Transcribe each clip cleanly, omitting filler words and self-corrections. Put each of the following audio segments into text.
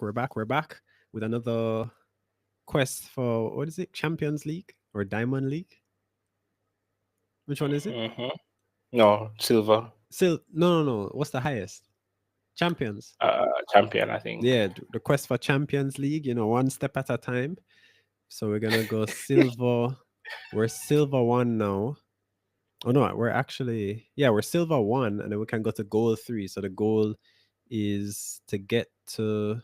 We're back. We're back with another quest for what is it? Champions League or Diamond League? Which one is it? Mm-hmm. No, silver. No. What's the highest? Champions. Champion, I think. Yeah, the quest for Champions League. One step at a time. So we're gonna go silver. We're silver one now. Oh no, we're silver one, and then we can go to gold three. So the goal is to get to.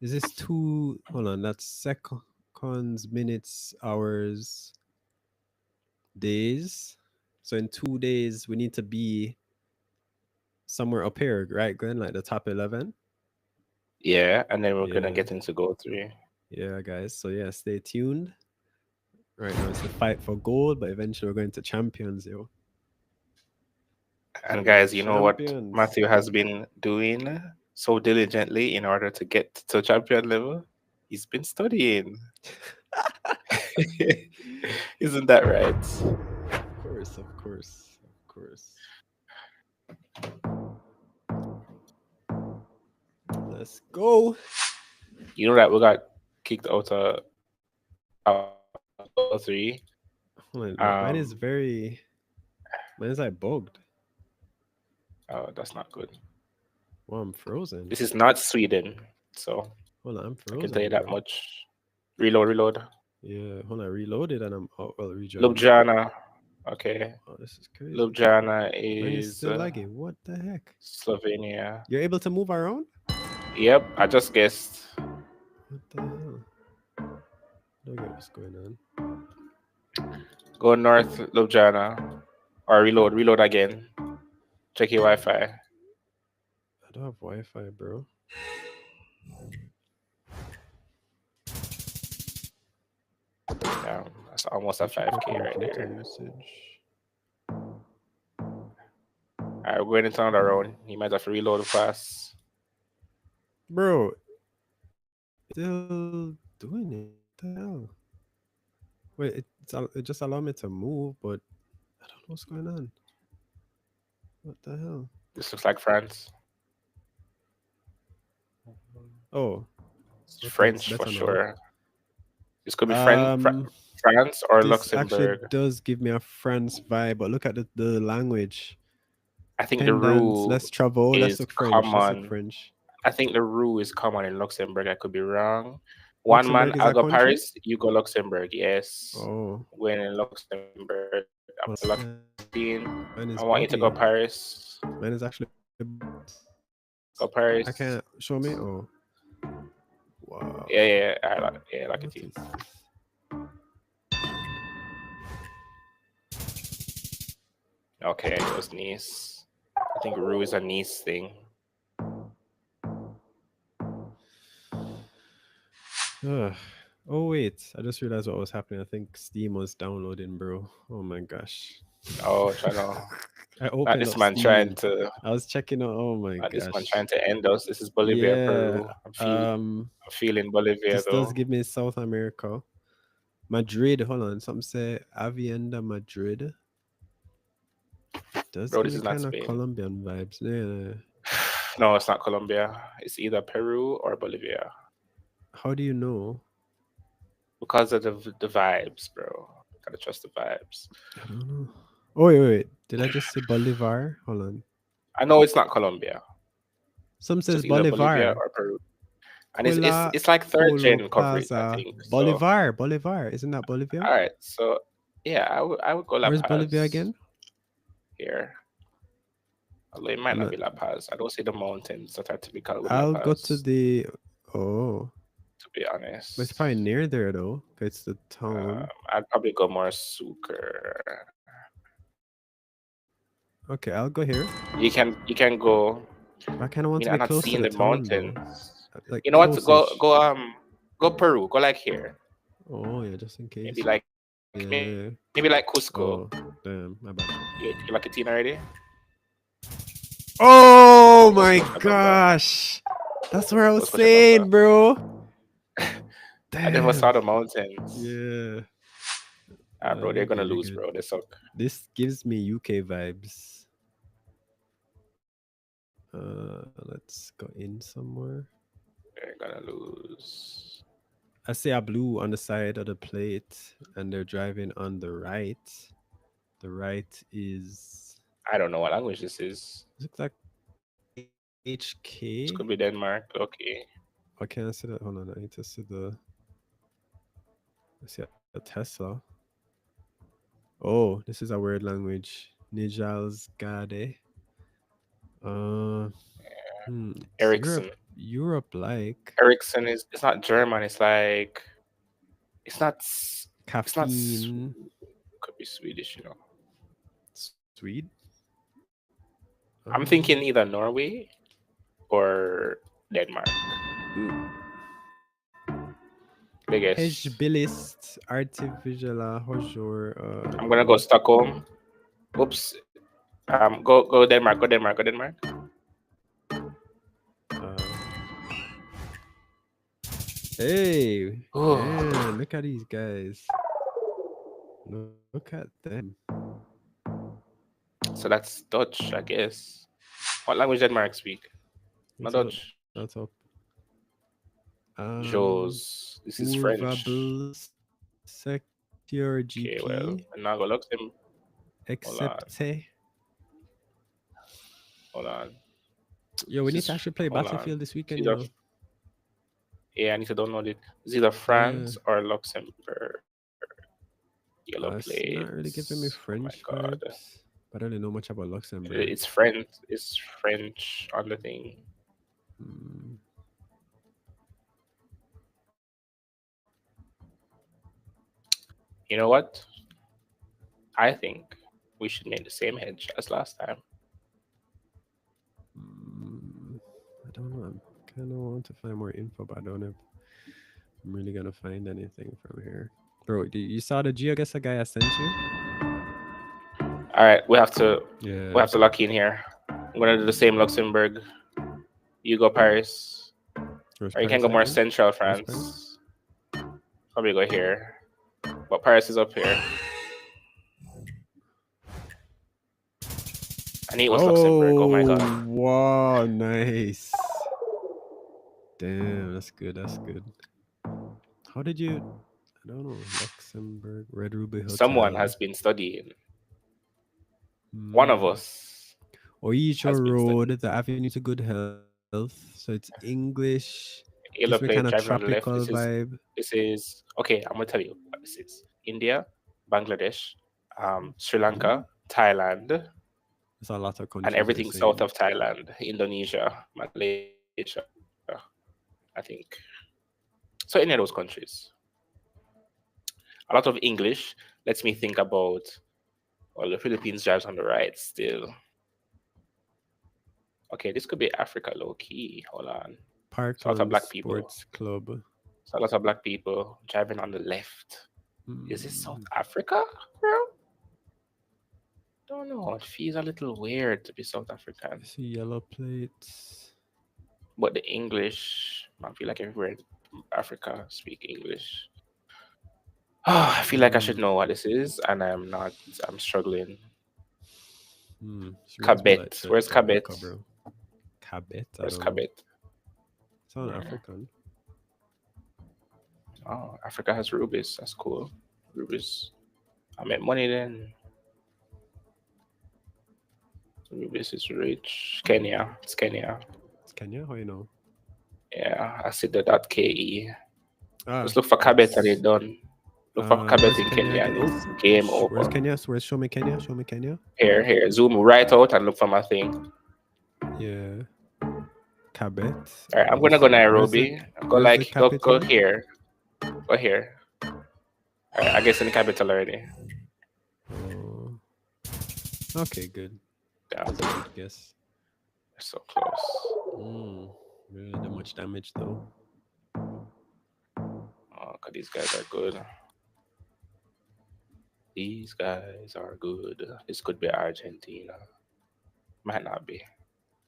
Is this two? Hold on, that's seconds, minutes, hours, days. So in 2 days, we need to be somewhere up here, right, Glenn? Like the top 11. Yeah, and then we're gonna Yeah, get into goal three. yeah, guys. So yeah, stay tuned. Right now, it's the fight for gold, but eventually we're going to champions, yo. And guys, you know what Champions. Matthew has been doing so diligently in order to get to champion level? He's been studying. Isn't that right? Of course, of course, of course. Let's go. You know that we got kicked out of goal three. Hold on, Um, mine is like bugged. oh, that's not good. Well, I'm frozen. This is not Sweden, so Hold on, I'm I can tell you frozen, that bro. much. Reload. Yeah, hold on, I reloaded and I'm rejoined. Ljubljana. Okay. Oh, this is crazy. Ljubljana Mine is is still lagging. What the heck? Slovenia. You're able to move around? Yep, I just guessed. What the hell? I don't get what's going on. Go north, Ljubljana. Or reload again. Check your Wi-Fi. I don't have Wi-Fi, bro. Yeah, that's almost a Switch up 5K on right data there. usage. Alright, we're going into another round. You might have to reload fast. Bro, still doing it. What the hell? Wait, it just allowed me to move, but I don't know what's going on. What the hell? This looks like France. Oh, It's okay, it's French for better now. sure. This could be Um, France or this actually Luxembourg. does give me a France vibe, but look at the language. I think the Pendants, rule let's travel. Let's is look French. Let's look common. French. I think the rule is common in Luxembourg. I could be wrong. One man, Luxembourg is I'll a go country? Paris. You go Luxembourg. Yes. Oh, When in Luxembourg, I'm well, Luxembourg. I mine want is you to go buggy. Paris. Mine is actually. Go I Paris. can't show me. Oh, wow. Yeah. Yeah, like What it. is this? Okay, it was Nice. I think Rue is a Nice thing. Ugh. Oh wait, I just realized what was happening. I think Steam was downloading, bro. Oh my gosh. Oh, try to I not opened this up man trying Steam. to I was checking out. Oh my not this man gosh. trying to end us. This is Bolivia, Yeah. Peru. Um. I'm feeling Bolivia This does though. give me South America. Madrid. Hold on. Some say Avienda Madrid. It does Bro, give this me is not kind of Spain. Colombian vibes. Yeah. No, it's not Colombia. It's either Peru or Bolivia. How do you know? Because of the vibes, bro. Gotta trust the vibes. I don't know. Oh wait. Did I just say Bolivar? Hold on. I know it's not Colombia. Some It's says just either Bolivia Bolivar. or Peru. And Quilla it's like third Polo gen coverage, I Plaza. think. So Bolivar. Isn't that Bolivia? all right. So yeah, I would go La Where's Bolivia Paz again? here. Although it might I'm not not, be La Paz. I don't see the mountains that are typical with La I'll go to Paz, the. Oh, to be but it's honest. probably near there though. 'Cause it's the town. I'd probably go more Sucre. Okay, I'll go here. You can go. But I kind of I want mean, to I'm be not close to seeing the the town though. mountains. Like You know what? close-ish. Go Peru. Go like here. Oh yeah, just in Maybe case. like Yeah. maybe like Cusco. Oh damn, my bad. You like a teen already? Oh Go my smoke that bamba. gosh, that's what I Go was smoke that bamba. saying, bro. I never saw Damn. the mountains. Yeah. Bro, they're You're gonna good. You're lose, good. bro. They suck. This gives me UK vibes. Let's go in somewhere. gonna lose. I see a blue on the side of the plate, and they're driving on the right. The right is I don't know what language this is. looks like HK. This could be Denmark. Okay. I can't see that. Hold on, I need to see the. I see a Tesla. Oh, this is a weird language. Nijals Gade. Uh, it's Ericsson. Europe like Ericsson is. It's not German. It's like. It's not. It's not. caffeine. Could be Swedish. You know. Swede. I'm thinking either Norway or Denmark. Biggest. Hejbilist artificial hojor. I'm gonna go Stockholm. Oops. Go Denmark. Go Denmark. Go Denmark. Hey, Oh. man, look at these guys. Look at them. So that's Dutch, I guess. What language Denmark speak? Not Dutch. That's up. Jos. This is French. Urvable secure Okay, GP. well, and now go Luxembourg. Accepte. Hold on. Yo, we need to actually play Battlefield this weekend, you know. Yeah, I need to download it. It's either France or Luxembourg. Yellow It's plates. not really giving me French vibes, but I don't really know much about Luxembourg. It's French. It's French on the thing. You know what? I think we should make the same hedge as last time. I don't know. I'm kind of want to find more info, but I don't know if I'm really gonna find anything from here. Bro, you saw the GeoGuessr guy I sent you? All right, we have to lock in here. I'm gonna do the same Luxembourg. You go Paris, or you can go more central France. Probably go here, but Paris is up here. I need was Luxembourg. Oh my god! Wow, nice. Damn, that's good. That's good. How did you? I don't know. Luxembourg, Red Ruby Hotel. Someone has been studying. One of us. Oicho Road, the Avenue to Good Health. So it's English. Yellow plate, kind of driving on the left. tropical vibe. This is okay. I'm gonna tell you what this is: India, Bangladesh, Sri Lanka, Thailand. There's a lot of countries. And everything south of Thailand, Indonesia, Malaysia, I think. So any of those countries. A lot of English lets me think about, well, the Philippines drives on the right still. Okay, this could be Africa low key. Hold on. It's a lot of black people. Sports Club. It's a lot of black people driving on the left. Is this South Africa, bro? Don't know. It feels a little weird to be South African. I see yellow plates. But the English, I feel like everywhere in Africa speak English. Oh, I feel like I should know what this is, and I'm not. I'm struggling. Cabet. Where's Cabet? Cabet. Where's Cabet? It's on African. Oh, Africa has rubies. That's cool. Rubies. I make money then. Rubies is rich. Kenya. It's Kenya. It's Kenya? How you know? Yeah, I see the .ke. Just look for Cabet and it's done. Look for Cabet in Kenya and it's game over. Where's Kenya? Show me Kenya. Show me Kenya. Here. Zoom right out and look for my thing. Yeah. Cabet. All right, I'm gonna go Nairobi. Go here. Go here. All right, I guess in the capital already. Oh. Okay, good. Yeah. That's a good guess. They're so close. Really not much damage though. Oh, cause these guys are good. These guys are good. This could be Argentina. Might not be.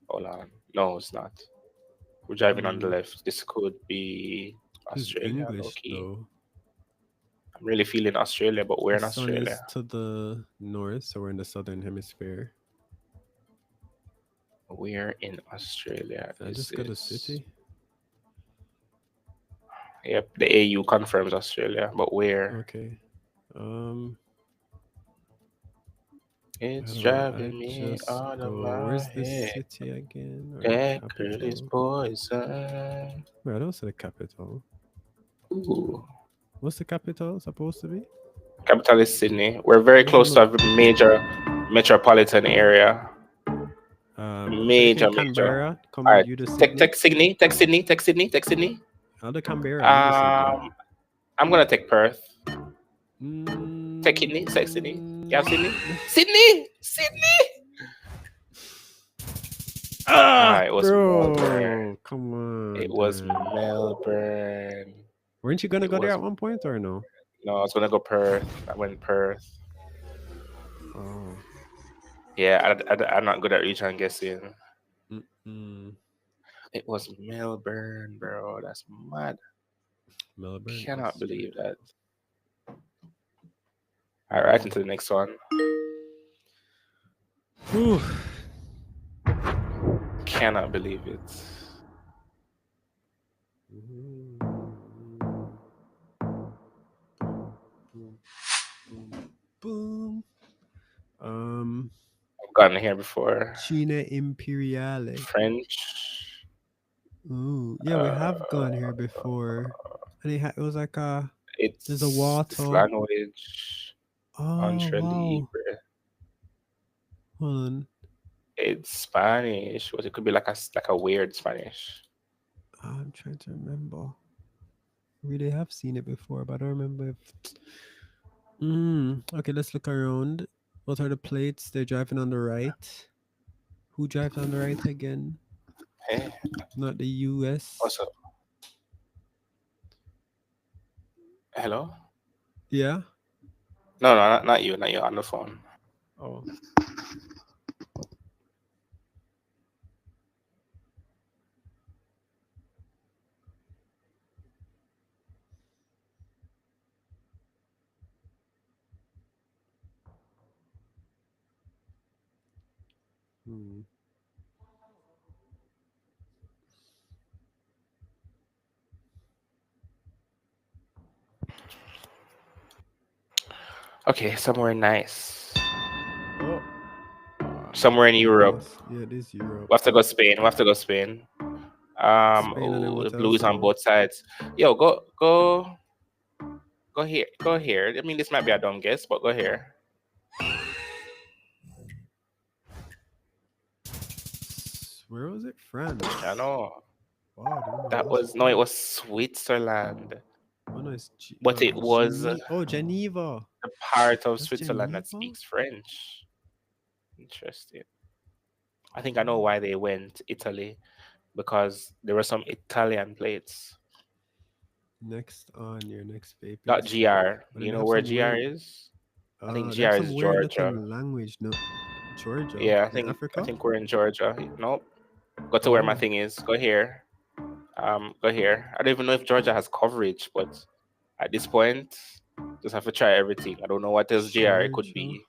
Hold on. No, it's not. We're driving on the left. This could be Australia. English, though. I'm really feeling Australia, but we're in Australia. Sun is to the north, so we're in the southern hemisphere. We're in Australia. I just got a city. Yep, the AU confirms Australia, but where? Okay. It's I don't know. I driving me just out of go. my Where's the head. city again? Or the That girl is capital? poison. Wait, I don't see the capital. Ooh. What's the capital supposed to be? Capital is Sydney. We're very close to a major metropolitan area. Click in Major. Canberra. Come All right. you to Sydney. Text Sydney. Text Sydney. Text Sydney. Text Sydney. How the Canberra? You to Sydney. I'm gonna take Perth. Take Sydney. Take Sydney. You have Sydney. Sydney. Ah, it was bro, Melbourne. come on. It was Melbourne. Weren't you gonna go there at one point or no? No, I was gonna go Perth. I went Perth. Oh. Yeah, I'm not good at region guessing. Mm-mm. It was Melbourne, bro. That's mad. Melbourne. Cannot believe that. All right, right into the next one. Whew. Cannot believe it. Boom. I've gotten here before. China Imperiale. French. Ooh, yeah, we have gone here before, and it was like there's a water. It's language. Oh wow. Hold on. It's Spanish, but it could be like a weird Spanish. I'm trying to remember. Really have seen it before, but I don't remember if. Okay, let's look around. What are the plates? They're driving on the right. Who drives on the right again? Hey. Not the US. What's up? Hello? Yeah? No, not you. Not you. On the phone. Oh. Okay, somewhere nice. Oh. Somewhere in Europe. Yeah, it is Europe. We have to go Spain. Spain blues on both sides. Yo, go here. Go here. I mean, this might be a dumb guess, but go here. Where was it? France. I know. Wow, it was Switzerland. Oh, no, but it was Geneva. The part of Switzerland that speaks French. Interesting. I think I know why they went Italy, because there were some Italian plates. Next on your next paper. Not GR. You know where GR is? I think GR is Georgia. Language, no. Georgia. Yeah, Africa? I think we're in Georgia. Nope. Go to where my thing is. Go here. Go here. I don't even know if Georgia has coverage, but at this point, just have to try everything. I don't know what else GR it could be.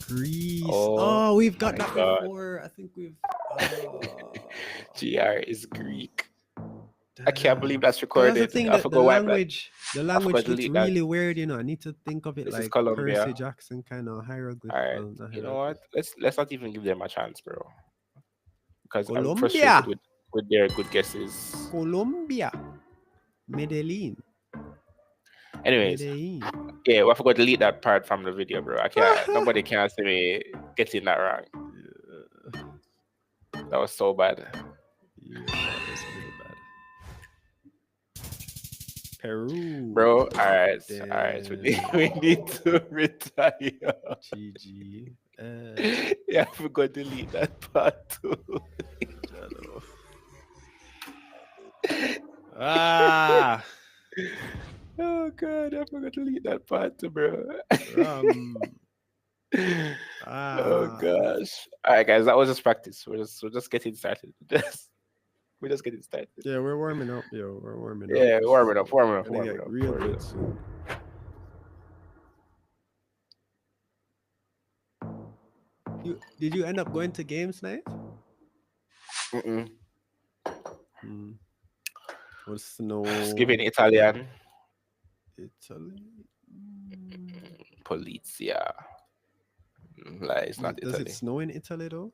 Greece. Oh, we've got that before. I think we've. GR is Greek. I can't believe that's recorded. That's the thing, the language looks really weird. You know, I need to think of it this like Percy Jackson kind of hieroglyph. All right. You know what? Let's not even give them a chance, bro. Because I'm frustrated with their good guesses. Colombia. Medellin. Anyways, yeah, I forgot to delete that part from the video, bro. I can't. Nobody can see me getting that wrong. Yeah. That was so bad. Yeah, that was really bad. Peru, bro. All right. We need to retire. GG. Yeah, I forgot to delete that part too. Oh god, I forgot to delete that part too, bro. Oh gosh. All right, guys, that was just practice. We're just getting started. We're just getting started. Yeah, we're warming up. We're warming up. Yeah, warming up. Real good soon. Did you end up going to games night? What's snow? Just give it Italian. Italy. Polizia. Like, it's not Does Italy. it snow in Italy though?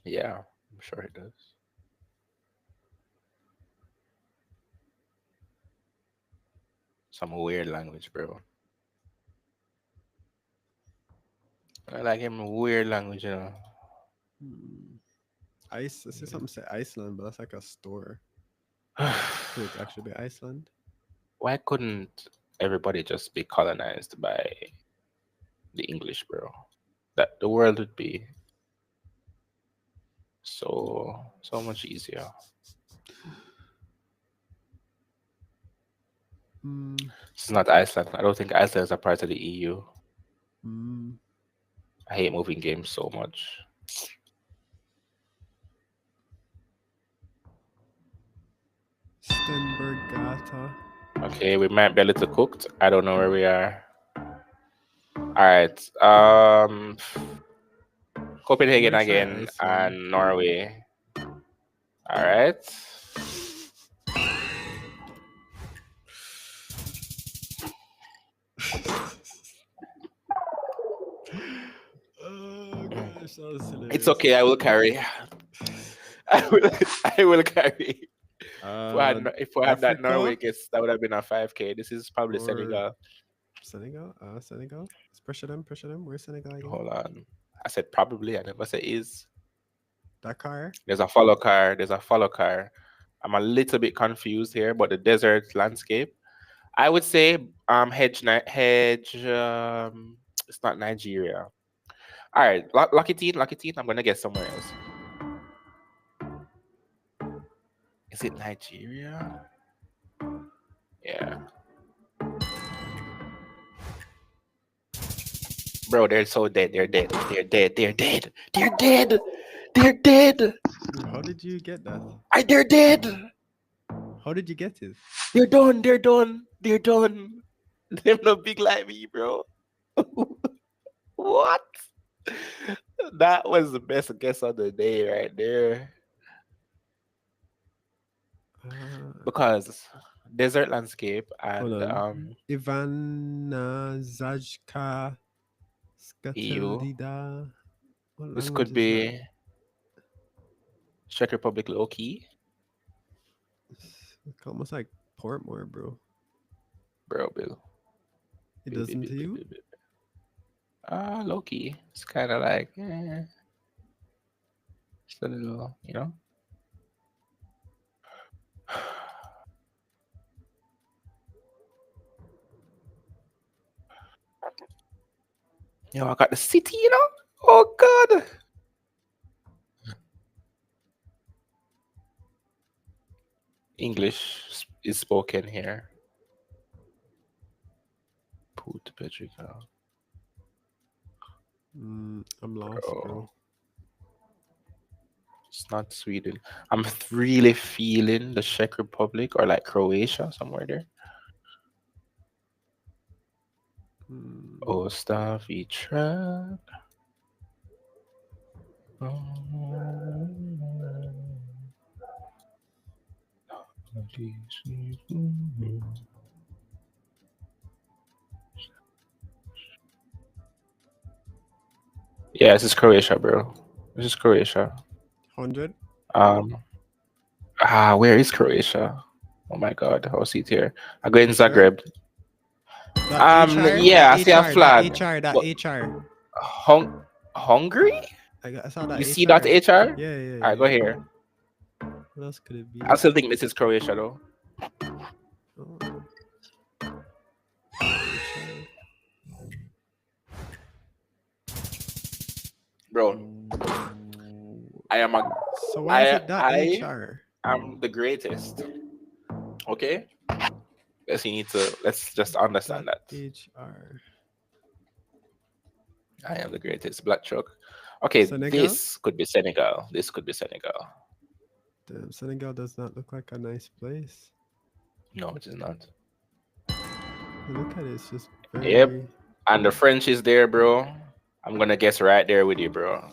Yeah, I'm sure it does. Some weird language, bro. I like him weird language, you know. I see something say Iceland, but that's like a store. Could it actually be Iceland? Why couldn't everybody just be colonized by the English, bro? That the world would be so much easier. It's not Iceland. I don't think Iceland is a part of the EU. I hate moving games so much. Stenbergata. Okay, we might be a little cooked. I don't know where we are. All right. Copenhagen again and Norway. All right. Oh gosh, that was hilarious. It's okay. I will carry. I will carry. If we had that Norway guess, that would have been a 5K. This is probably Senegal. Senegal? Senegal? Let's pressure them. Where's Senegal again? Hold on. I said probably. I never said is. Dakar? There's a follow car. I'm a little bit confused here, but the desert landscape. I would say hedge. It's not Nigeria. All right, Lucky Teeth. I'm gonna guess somewhere else. Is it Nigeria? Yeah. Bro, they're so dead. They're dead. How did you get that? They're dead. How did you get it? They're done. They're not big like me, bro. What? That was the best guess of the day right there. Because desert landscape and Ivana Zajka Skateldida. This could be Czech Republic low key. It's almost like Portmore, bro. Bill. It doesn't to you? Low key. It's kind of like, it's a little, you know. Yo, I got the city, you know. Oh God. English is spoken here. Put Petrica. I'm lost, bro. It's not Sweden. I'm really feeling the Czech Republic or like Croatia, somewhere there. Ostavitra. Yeah, this is Croatia, bro. This is Croatia. 100? Where is Croatia? Oh my God, I'll see it here. I go in Zagreb. Yeah, I see a flag. HR. Hungary? I saw that. You see that HR? Yeah. Alright, go here. What else could it be? I still think this is Croatia though. Bro, I am a. So why is it that HR? I'm the greatest. Okay. Let's just understand that. HR. I am the greatest. Black truck. Okay, Senegal? This could be Senegal. Damn, Senegal does not look like a nice place. No, it is not. Look at it. It's just very... Yep. And the French is there, bro. I'm gonna guess right there with you, bro.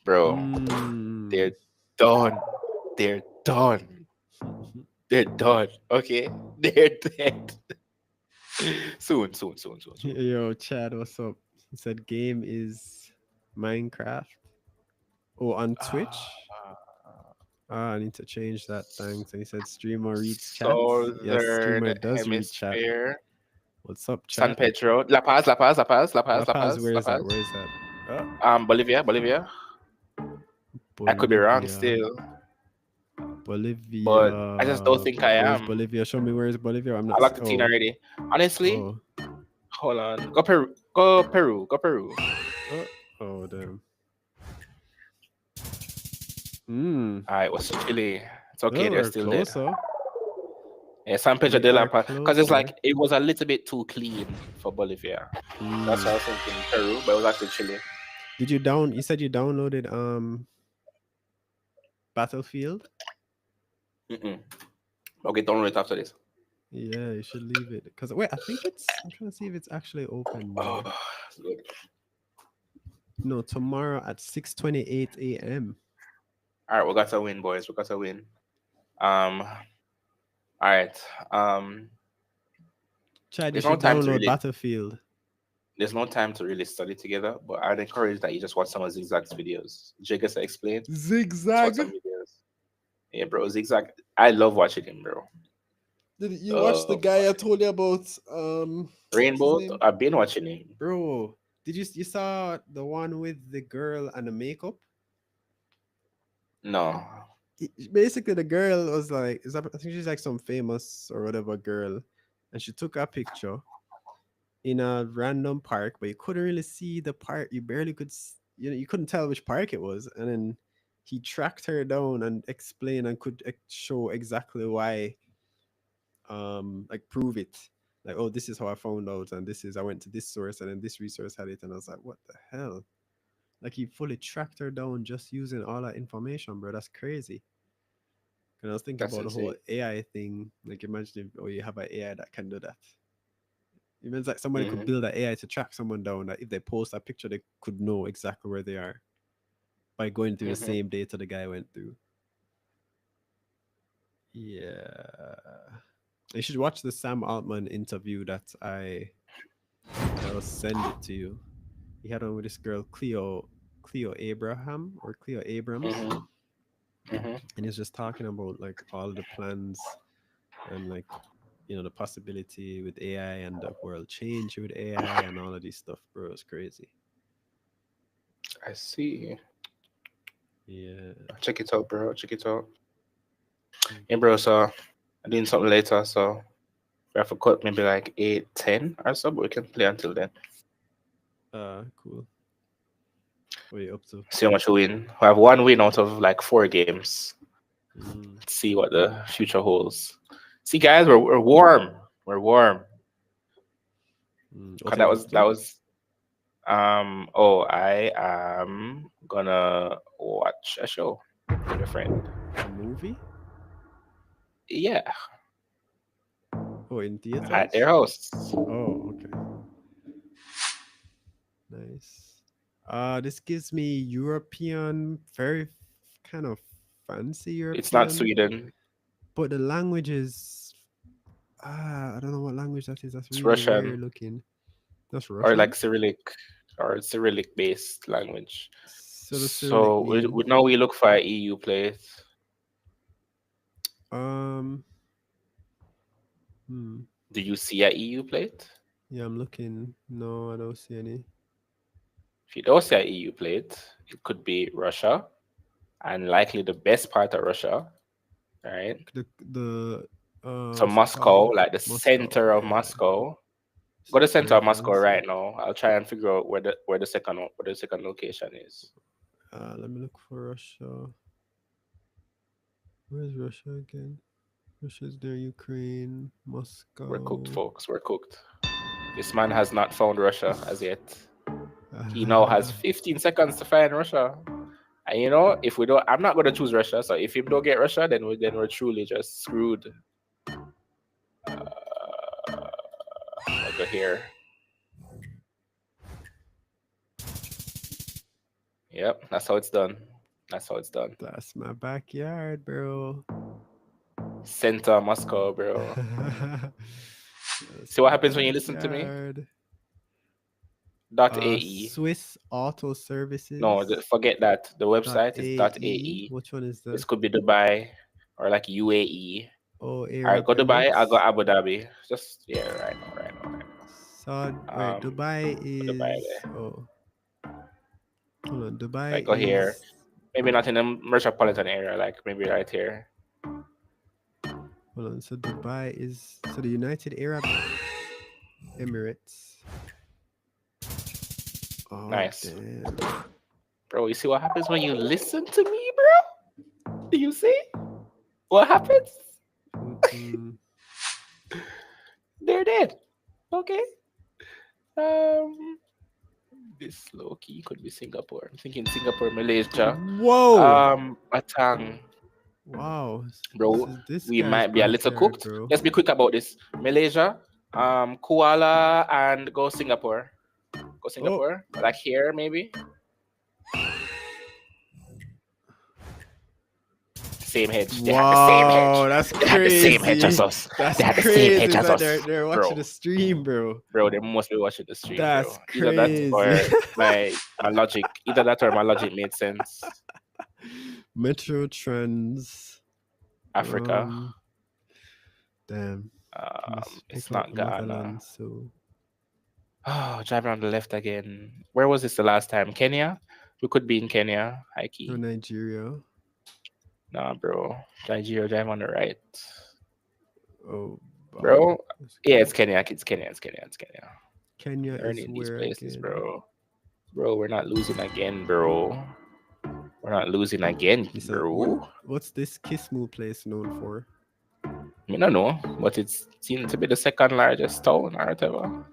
bro. They're Mm. done. They're done. They're done. Okay, they're dead. Soon. Yo, Chad, what's up? He said game is Minecraft. Oh, on Twitch? I need to change that. Thanks. And he said streamer reads chats. Yes, Southern streamer does read chat. Hemisphere. What's up, San chat? Pedro, La Paz, La Paz, La Paz, La Paz, La La Paz, Paz, where La is that? Paz. Where is that? Bolivia, Bolivia. I could be wrong Bolivia. still, but I just don't Bolivia. think I Where's am. Bolivia? Show me where is Bolivia. I'm not. I locked the team Oh, already. Honestly, oh, hold on. Go Peru. Go Peru. Go Peru. oh, damn. All right, what's Chile? It's okay. Oh, They're we're still dead. closer. Yeah, San Pedro We de la are Paz. Because it's closer. like it was a little bit too clean for Bolivia. That's why I was thinking Peru, but it was actually Chile. Did you You said you downloaded Battlefield? Okay, download it after this. Yeah, you should leave it. Because wait, I think I'm trying to see if it's actually open now. Good. No, tomorrow at 6:28 a.m. All right, we got to win, boys. We got to win. All right. Chad, you There's no should time to download really. Battlefield. There's no time to really study together, but I'd encourage that you just watch some of Zigzag's videos. GeoGuessr explained. Zigzag. Watch some videos. Yeah, bro. Zigzag. I love watching him, bro. Did you watch the guy I told you about? Rainbow. I've been watching him, bro. Did you saw the one with the girl and the makeup? No. Basically, the girl was like, I think she's like some famous or whatever girl, and she took a picture in a random park, but you couldn't really see the park. You barely could, you couldn't tell which park it was, and then he tracked her down and explained and could show exactly why, like prove it. Like, oh, this is how I found out, and I went to this source, and then this resource had it, and I was like, what the hell? Like he fully tracked her down just using all that information, bro. That's crazy. And I was thinking about the whole AI thing. Like imagine if you have an AI that can do that. It means like somebody could build an AI to track someone down, that if they post a picture, they could know exactly where they are by going through the same data the guy went through. Yeah. You should watch the Sam Altman interview that I'll send it to you. He had one with this girl, Cleo Abraham or Cleo Abrams. And he's just talking about like all the plans and like, the possibility with AI and the world change with AI and all of this stuff, bro. It's crazy. I see. Yeah. Check it out, bro. Check it out. Hey, bro. So I'm doing something later, so we have to cut maybe like 8-10 or so, but we can play until then. Cool. What are you up to? See how much we win. We have one win out of like 4 games. Let's see what the future holds. See, guys, we're warm. We're warm. That was. I am gonna watch a show with a friend. A movie? Yeah. Oh, in theaters? At their house. Oh, okay. Nice. This gives me European, very kind of fancy European. It's not Sweden. But the language is, I don't know what language that is. That's it's really Russian. weird looking. That's Russian. Or like Cyrillic based language. So we now we look for an EU plate. Do you see an EU plate? Yeah, I'm looking. No, I don't see any. If you don't see an EU plate, it could be Russia, and likely the best part of Russia, right? So Moscow, like the center of Moscow. Go to the center of Moscow right now. I'll try and figure out where the second location is. Let me look for Russia. Where's Russia again? Russia's there, Ukraine, Moscow. We're cooked, folks. We're cooked. This man has not found Russia as yet. He now has 15 seconds to find Russia. And if we don't, I'm not going to choose Russia. So if you don't get Russia, then we're truly just screwed. I'll go here. Yep, that's how it's done. That's how it's done. That's my backyard, bro. Center Moscow, bro. That's See what my happens when you listen to me? backyard. .ae. Swiss Auto No, Services. forget that. The website is .ae. .ae. Which one is This that? could be Dubai or like UAE. Oh, All right, Arab go Dubai. I go Emirates. Abu Dhabi. Just yeah, right now, right now, right Wait, now. Dubai Go Dubai is. there. Oh, hold on. Dubai Like go here. is. Maybe not in the metropolitan area. Like maybe right here. Hold on. So Dubai is. So the United Arab Emirates. Oh, Nice, damn. bro. You see what happens when you listen to me, bro? Do you see what happens? They're dead. Okay. This low key could be Singapore. I'm thinking Singapore, Malaysia. Whoa. Batang. Wow. Bro, This we guy's might be a little backyard, cooked. bro. Let's be quick about this. Malaysia, Kuala, and go Singapore. Go Singapore. Oh. Like here, maybe. Same hedge. They had the same hedge. That's They had the same hedge as crazy. us. That's They had the same crazy. hedge as Like us. they're watching Bro. the stream, bro. Bro, they must be watching the stream, That's bro. Either that or crazy. my logic. Either that or my logic made sense. Metro Trends. Africa. Damn. It's not Ghana. So Oh, driving on the left again. Where was this the last time? Kenya? We could be in Kenya. High key. or Nigeria. Nah, bro. Nigeria, drive on the right. Oh, bro. Yeah, it's Kenya. It's Kenya. It's Kenya. It's Kenya. Kenya Learning is these where places, again? bro. Bro, we're not losing again, bro. We're not losing again, bro. What's this Kismu place known for? I don't know, but it's seen to be the second largest town or whatever.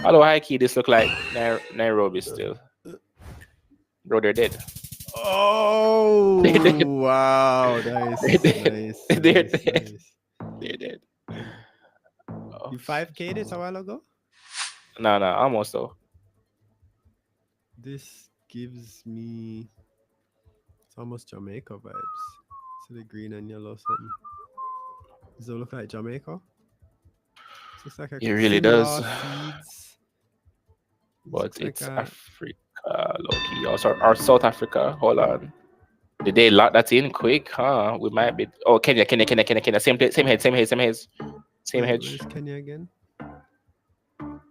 Hello, high key. This look like Nairobi still. Bro, they're dead. Oh, they're dead. Wow. Nice. They're dead. Nice. They're Nice, dead. nice. They're dead. Oh. You 5K'd it a while ago? No, almost though. This gives me... It's almost Jamaica vibes. So the green and yellow something. Does it look like Jamaica? Looks like it really does. Seeds. But it's Africa, low-key. Also, or South Africa. Hold on. Did they lock that in quick? Huh? We might be. Oh, Kenya. Same place, same hedge. Where's Kenya again?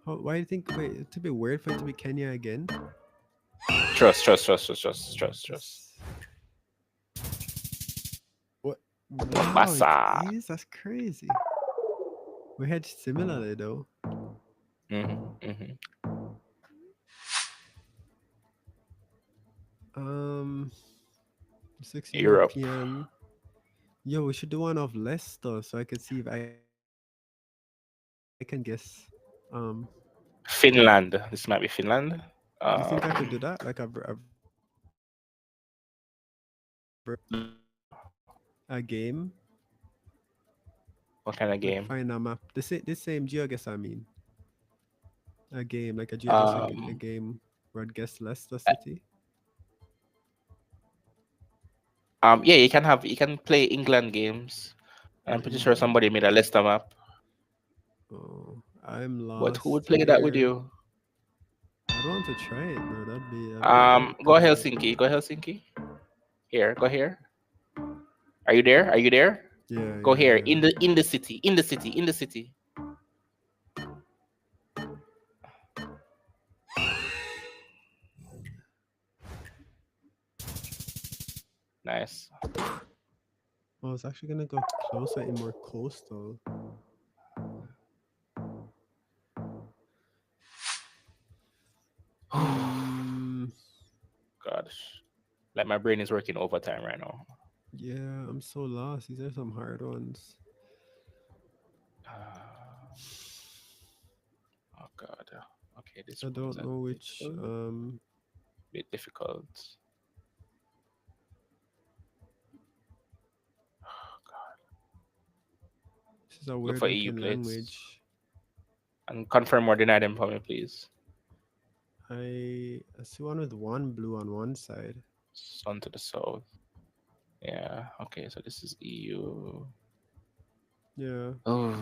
Why do you think? Wait, it'd be weird for it to be Kenya again. Trust. What? Wow, that's crazy. We had similarly though. Europe. European. Yo, we should do one of Leicester so I can see if I can guess. Finland. This might be Finland. You think I could do that? Like a game? What kind of game? Find a map. The same GeoGuessr, I mean. A game, like a GeoGuessr a game where I'd guess Leicester City. Yeah, you can play England games. I'm pretty sure somebody made a Leicester map. Oh, I'm lost. But who would play that with you? I don't want to try it, bro. That'd be go Helsinki. Here, go here. Are you there? Yeah. Go here. In the city. Nice. I was actually gonna go closer and more coastal. Gosh. Like my brain is working overtime right now. Yeah, I'm so lost. These are some hard ones. Oh god. Okay, this I don't know which bit difficult. Oh god. This is a weird looking language. And confirm or deny them for me, please. I see one with one blue on one side. Sun to the south. Yeah. Okay. So this is EU. Yeah. Oh,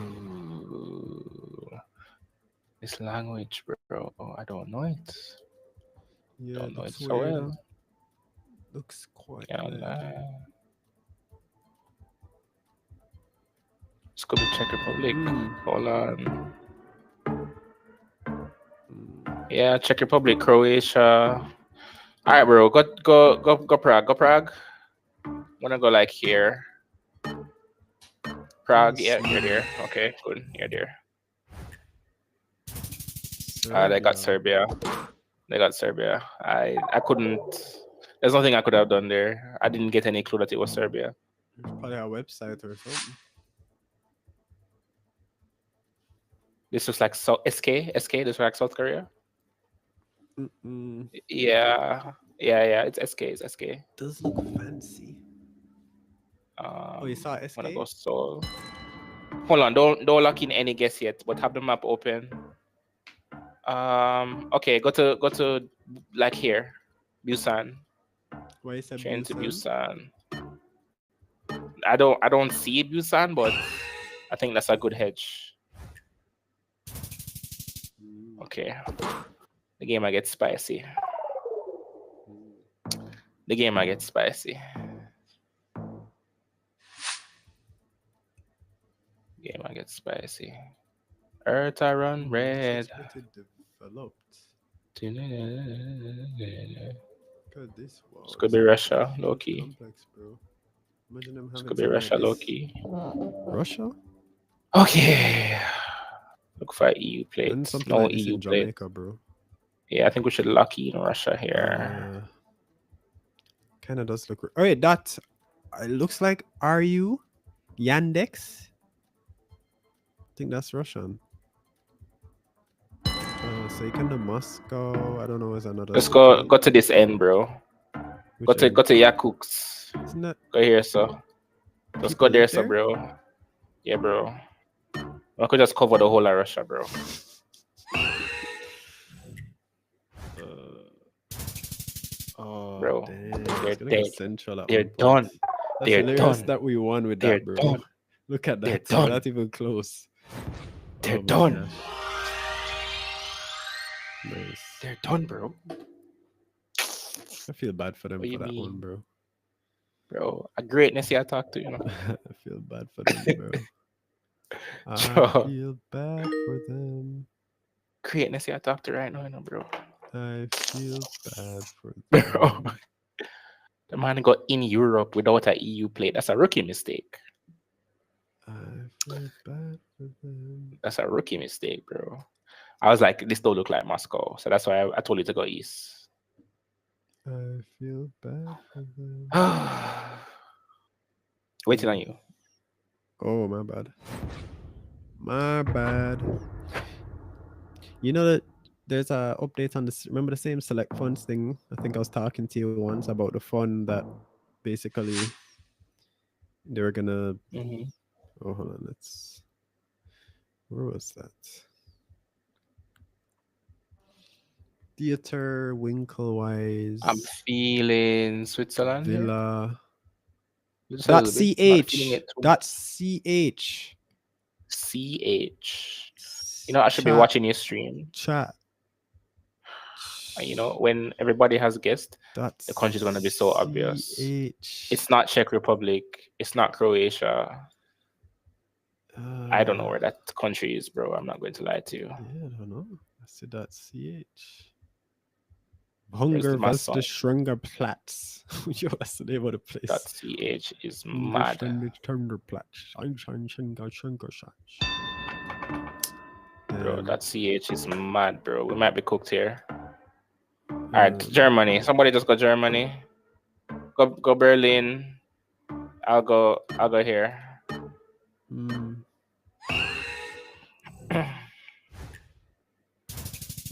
this language, bro. I don't know it. Yeah, Don't it know it looks so weird. well. Looks quite Yeah. weird. This could be Czech Republic. Hold on. Yeah, Czech Republic, Croatia. All right, bro. Go Prague. Go Prague. I'm gonna go like here. Prague. Yeah, you're there. Okay, good. You're there. They got Serbia. They got Serbia. I couldn't. There's nothing I could have done there. I didn't get any clue that it was Serbia. There's probably a website or something. This looks like SK. This looks like South Korea. Mm-mm. Yeah. It's SK. It's SK. Does look fancy. Oh, you saw SK? I'm gonna go Seoul. Hold on. Don't lock in any guess yet. But have the map open. Okay. Go to like here, Busan. Why is that Train to Busan? I don't see Busan, but I think that's a good hedge. Okay. The game I get spicy. The game I get spicy. Game I get spicy. Earth I run red. Developed. God, this was. This could be Russia, low key. Complex, bro. Imagine them having. This could be Russia, low key. Russia? Okay. Look for EU plates. No like EU in Jamaica, bro. Yeah, I think we should lock in Russia here. Kind of does look. Oh wait, that it looks like RU Yandex. I think that's Russian. So you can do Moscow. I don't know. Is another. Let's go to this end, bro. Go to Yakuts. Isn't that... Go here, so. Let's go there, so, bro. Yeah, bro. I could just cover the whole of Russia, bro. Bro, they're dead. They're done. They're done. That we won with that, bro. Done. Look at that. They're not even close. They're done. Nice. They're done, bro. I feel bad for them for that one, bro. Bro, a greatness I talk to, you know. I feel bad for them, bro. I feel bad for them. Greatness I talk to right now, you know, bro. I feel bad for them. Bro. The man got in Europe without an EU plate. That's a rookie mistake. I feel bad for them. That's a rookie mistake, bro. I was like, this don't look like Moscow. So that's why I told you to go east. I feel bad for them. Waiting on you. Oh, my bad. My bad. You know that there's a update on this. Remember the same select funds thing? I think I was talking to you once about the fund that basically they were gonna. Oh, hold on. Where was that? Theater, Winklewise. I'm feeling Switzerland. Villa. .ch. .ch. You know, I should be watching your stream. Chat. You know, when everybody has guessed, the country is going to be so obvious. It's not Czech Republic. It's not Croatia. I don't know where that country is, bro. I'm not going to lie to you. Yeah, I don't know. I see .ch. Hunger was the Schrenger Platz. Yo, that's the name of the place. .ch is mad. Bro, .ch is mad, bro. We might be cooked here. All right, Germany. Somebody just go Germany. Go Berlin. I'll go here.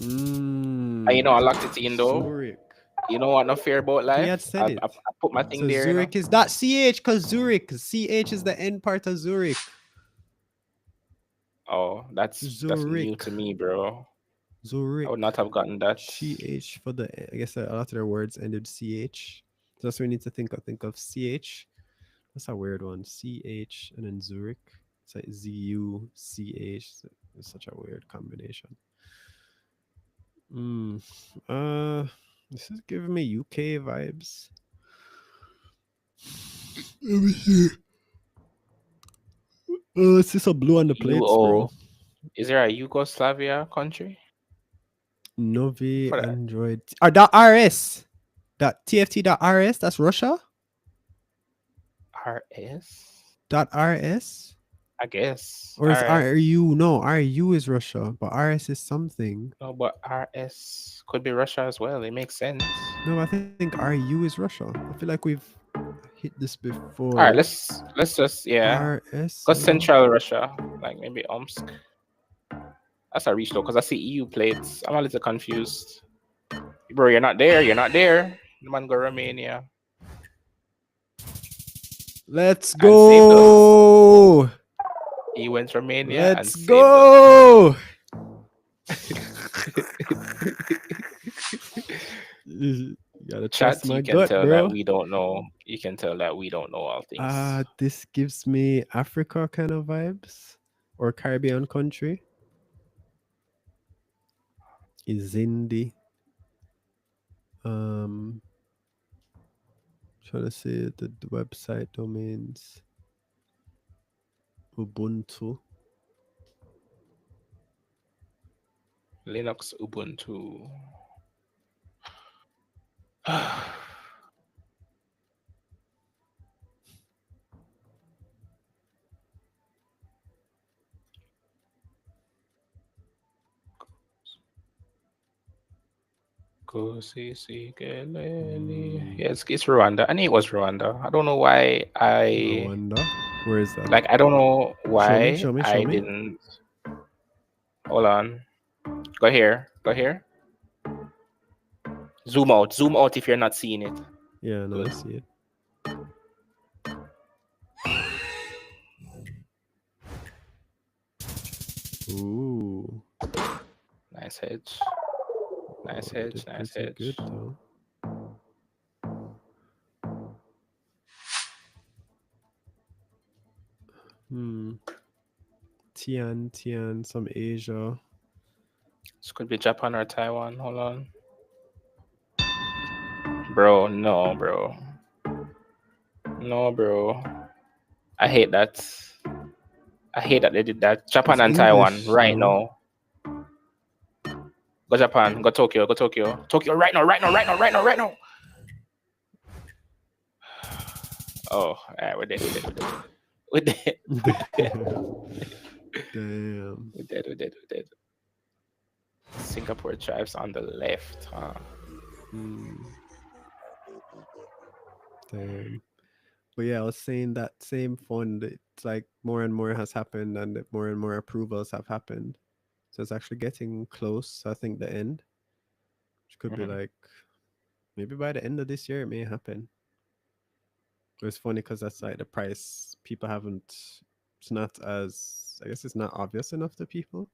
And you know, I locked it in though. Zurich. You know what? No fear about life. He had said I put my thing there. Zurich is .ch because Zurich. CH is the end part of Zurich. Oh, that's new to me, bro. I would Zurich. not have gotten that. CH for the, I guess a lot of their words ended CH. So that's what we need to think of CH. That's a weird one. CH and then Zurich. It's like ZUCH. It's such a weird combination. Mm. This is giving me UK vibes. Let me see. Oh, it's just a blue on the plates, bro. Is there a Yugoslavia country? Novi For that. Android. .rs. .tft.rs. That's Russia. RS? .rs. I guess. Or is RU? No, RU is Russia, but RS is something. No, but RS could be Russia as well. It makes sense. No, I think RU is Russia. I feel like we've hit this before. All right, let's just RS. Cause Central Russia, like maybe Omsk. That's a reach though, cause I see EU plates. I'm a little confused. Bro, you're not there. You're not there. The man go Romania. Let's go. He went Romania. Let's go. You gotta trust my gut, tell bro. that we don't know. You can tell that we don't know all things. This gives me Africa kind of vibes, or Caribbean country. Izindi. Trying to see the website domains. Ubuntu. Linux Ubuntu. Yes, it's Rwanda. I knew it was Rwanda. I don't know why Rwanda? Where is that? Like, I don't know why show me. didn't. Hold on. Go here. Zoom out if you're not seeing it. Yeah, no, I see it. Ooh. Nice hedge. Nice hedge. Good though. Tian, some Asia. This could be Japan or Taiwan. Hold on. Bro, no, bro. I hate that. They did that. Japan and Taiwan right now. Go Japan. Go Tokyo. Tokyo right now. Oh, alright, we're dead. Damn. We're dead. Singapore drives on the left, huh? Damn. But yeah, I was saying that same fund, it's like more and more has happened and more and more approvals have happened. So it's actually getting close. I think the end, which could be like maybe by the end of this year, it may happen. It's funny because that's like the price people haven't, it's not as, I guess it's not obvious enough to people.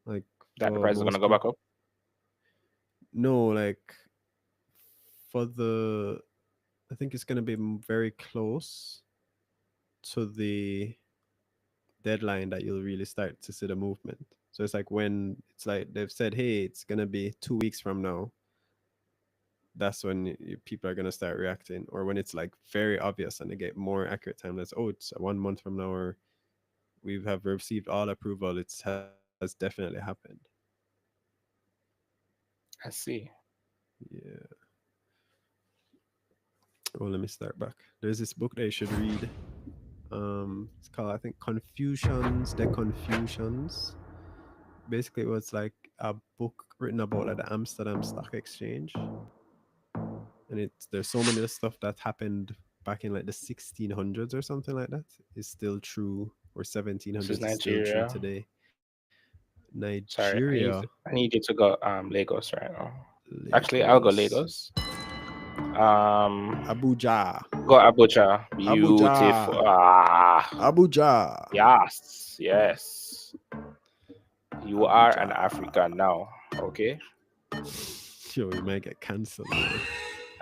Like that the price is going to go back up? No, like for the, I think it's going to be very close to the deadline that you'll really start to see the movement. So it's like when it's like they've said, hey, it's going to be 2 weeks from now. That's when people are going to start reacting. Or when it's like very obvious and they get more accurate timelines. Oh, it's 1 month from now, or we have received all approval. It has definitely happened. I see. Yeah. Oh, let me start back. There's this book that you should read. It's called, I think, Confusions, The Confusions. Basically, it was like a book written about like the Amsterdam Stock Exchange. And there's so many stuff that happened back in like the 1600s or something like that is still true, or 1700s is still true today. Nigeria. Sorry, I need you to go Lagos right now. Actually, I'll go Lagos. Abuja. Go Abuja. Beautiful. Abuja. Yes. You are an African now, okay? Yo, we might get cancelled. All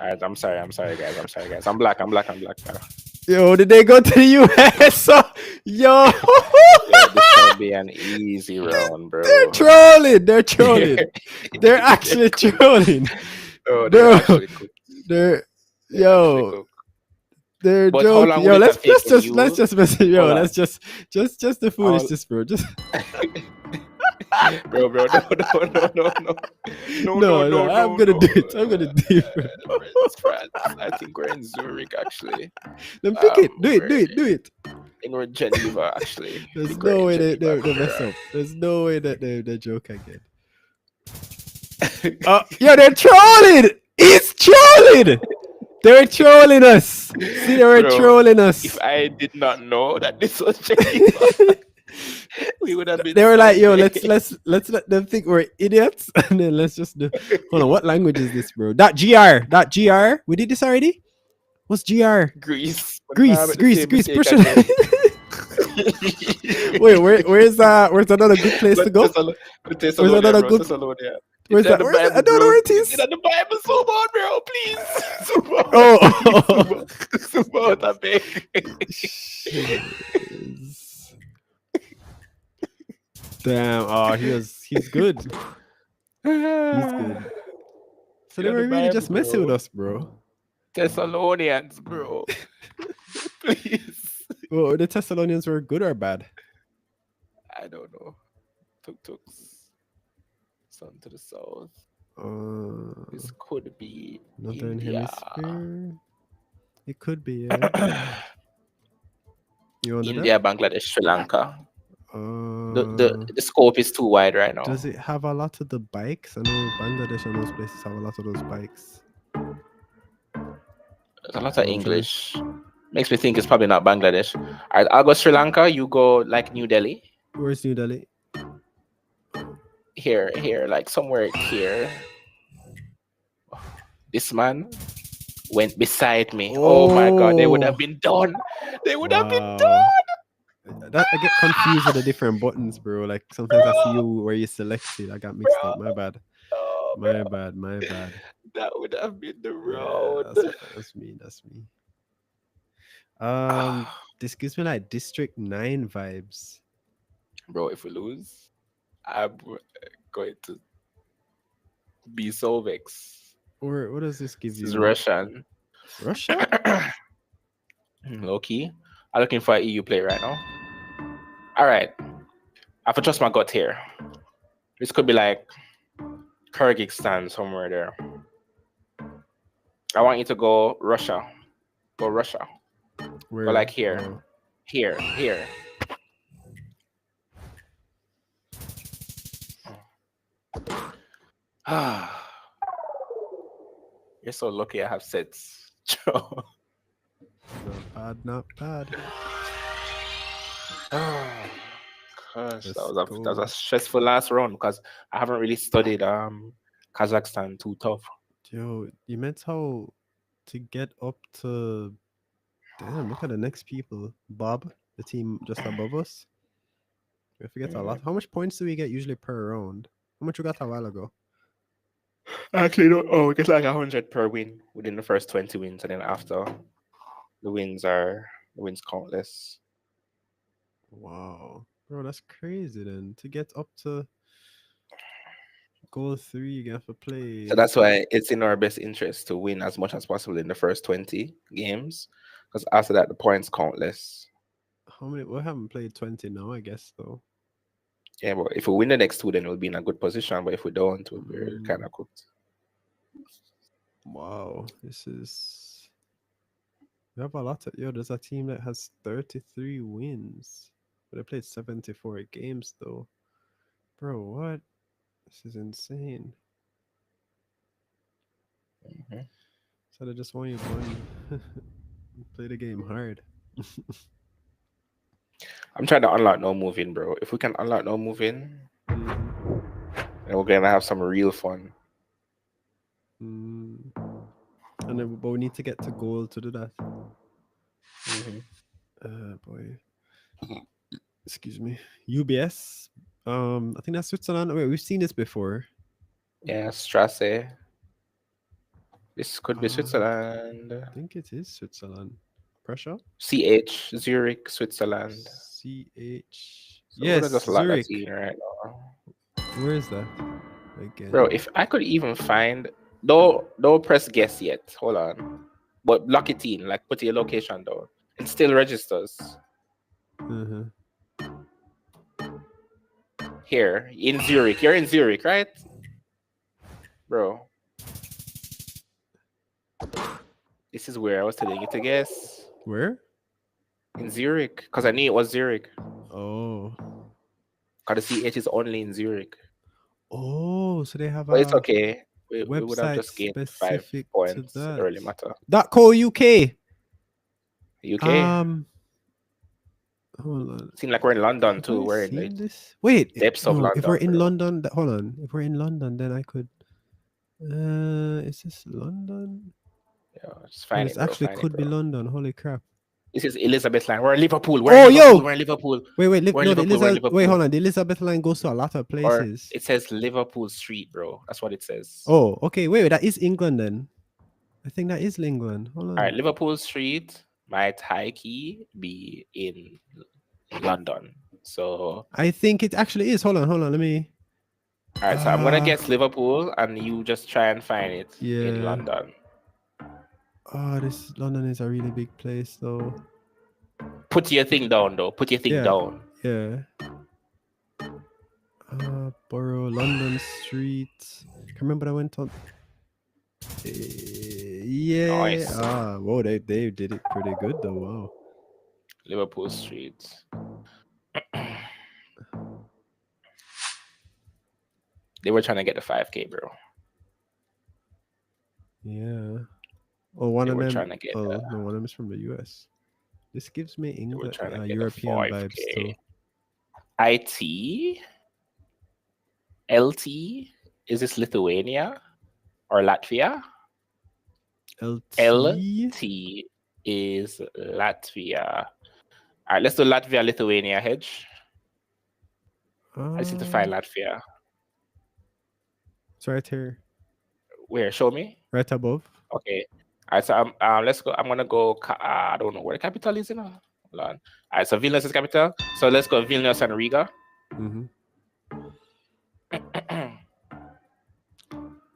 right, I'm sorry, guys. I'm black. Yo, did they go to the US? Yo, Yeah, this shall be an easy round, bro. They're trolling. They're actually trolling. Oh, they're actually cooked. They're but joking. How long Yo, let's just mess it. Yo, Hold let's just the foolishness, bro. Just bro, no. No, I'm gonna do it. France. I think we're in Zurich, actually. Then pick it. Do it. In Geneva, actually. There's no way they mess up. There's no way that they joke again. Yo, they're trolling. It's trolling. They're trolling us. See, they were trolling us. If I did not know that this was Geneva, we would have been. They were like, "Yo, let's let them think we're idiots, and then let's just do." Hold on, what language is this, bro? .gr. We did this already. What's GR? Greece. Push Wait, where's another good place to go? Where's another good? Where's that? I don't know where it is. It's in the Bible. Zoom out, bro, please. Zoom out, I beg. Damn. He's good. He's good. So they were really just messing with us, bro. Thessalonians, bro. Please. Well, the Thessalonians were good or bad? I don't know. Tuk-tuks. Sun to the south. This could be Northern India. Hemisphere. It could be. Yeah. India, Bangladesh, Sri Lanka. The scope is too wide right now. Does it have a lot of the bikes? I know Bangladesh and those places have a lot of those bikes. There's a lot of English. Makes me think it's probably not Bangladesh. All right, I'll go Sri Lanka. You go like New Delhi. Where's New Delhi? Here, like somewhere here. This man went beside me. Oh my God, they would have been done. I get confused with the different buttons, bro. Like sometimes I see you where you selected. I got mixed up. My bad. My bad. That would have been the road. Yeah, that's me. This gives me like District 9 vibes. Bro, if we lose, I'm going to be so vexed. Or what does this give you? This is Russian. Russia? Low key. I'm looking for an EU player right now. All right. I have to trust my gut here. This could be like Kyrgyzstan, somewhere there. I want you to go Russia. Go Russia. Where? Go like here. Here. You're so lucky I have sets. Not bad. Oh, gosh, that was a stressful last round because I haven't really studied Kazakhstan too tough. Yo, you meant how to get up to... Damn, look at the next people. Bob, the team just above us. We forget a lot. How much points do we get usually per round? How much we got a while ago? Actually, no. Oh, we get like 100 per win within the first 20 wins, and then after the wins count less. Wow, bro, that's crazy. Then to get up to goal 3, you have to play. So that's why it's in our best interest to win as much as possible in the first 20 games, because after that the points count less. How many? We haven't played 20 now, I guess, though. Yeah, but if we win the next 2, then we'll be in a good position. But if we don't, we're kind of cooked. Wow, this is... We have a lot of... Yo, there's a team that has 33 wins. But they played 74 games, though. Bro, what? This is insane. So they just want you to play the game hard. I'm trying to unlock no moving, bro. If we can unlock no moving, then we're gonna have some real fun. And then, but we need to get to goal to do that. Boy. Excuse me. UBS. I think that's Switzerland. Wait, we've seen this before. Yeah, Strasse. This could be Switzerland. I think it is Switzerland. Pressure. CH, Zurich, Switzerland. CH. So we're Yes, gonna just lock that Zurich. in right now. Where is that? Again. Bro, if I could even find, don't press guess yet. Hold on. But lock it in, like put your location down. It still registers. Here in Zurich. You're in Zurich, right? Bro. This is where I was telling you to guess. Where? In Zurich. Because I knew it was Zurich. Oh. Because the CH is only in Zurich. Oh, so they have but it's okay. We would have just gained 5 specific points. to that. It really matter. .co UK. UK. Hold on. Seems like we're in London too. We're in the this. Wait, depths of London. If we're in London, hold on. If we're in London, then I could. Is this London? Yeah, it's fine. It actually could be London. Holy crap! This is Elizabeth Line. We're in Liverpool. We're in Liverpool. Wait, We're in Liverpool. Wait, hold on. The Elizabeth Line goes to a lot of places. Or it says Liverpool Street, bro. That's what it says. Oh, okay. Wait, that is England then. I think that is England. Hold on. All right, Liverpool Street might high key be in London. So I think it actually is. Hold on. Let me. All right, so I'm gonna guess Liverpool, and you just try and find it in London. Oh, this London is a really big place, though. Put your thing down, though. Put your thing down. Yeah. Borough, London Street. Can remember I went on. Yeah. Nice. Whoa, they did it pretty good though. Wow. Liverpool Street. They were trying to get the 5K, bro. Yeah. Oh, one of them. Trying to get no, one of them is from the US. This gives me English, European vibes too. IT, LT. Is this Lithuania or Latvia? LT is Latvia. All right, let's do Latvia, Lithuania hedge. I just need to find Latvia. It's right here. Where? Show me. Right above. Okay. All right, so let's go. I'm gonna go. I don't know where the capital is. Hold on. All right, so Vilnius is capital. So let's go Vilnius and Riga.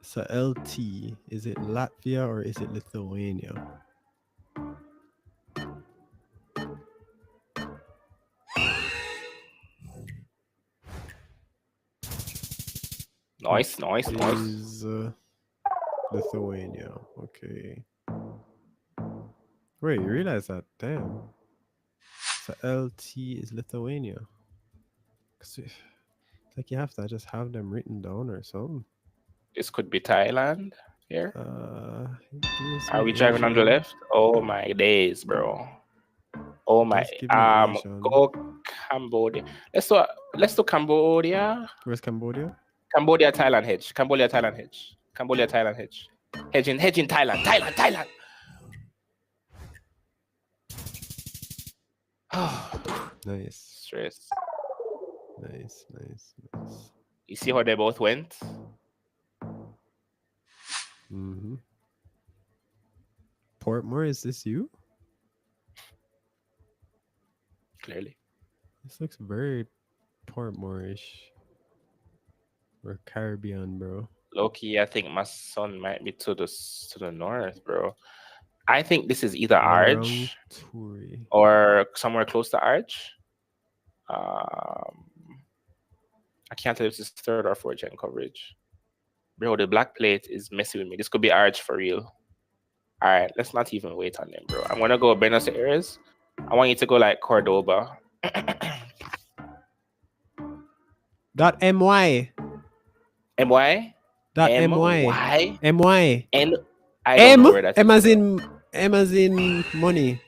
So LT, is it Latvia or is it Lithuania? Nice. Is Lithuania. Okay. Wait, you realize that? Damn. So LT is Lithuania. It's like you have to just have them written down or something. This could be Thailand here. Are we driving on the left? Oh my days, bro. Oh my. Go Cambodia. Let's do Cambodia. Where's Cambodia? Cambodia, Thailand hedge. Cambodia, Thailand hedge. Hedging Thailand. Thailand. Nice. Stress. Nice. You see how they both went? Portmore, is this you? Clearly. This looks very Portmore-ish. Or Caribbean, bro. Loki, I think my son might be to the north, bro. I think this is either Arch or somewhere close to Arch. I can't tell if this is 3rd or 4th gen coverage. Bro, the black plate is messing with me. This could be Arch for real. All right, let's not even wait on them, bro. I'm gonna go Buenos Aires. I want you to go like Cordoba. .my. My. .my. My. N. I don't know where that is. M as in money.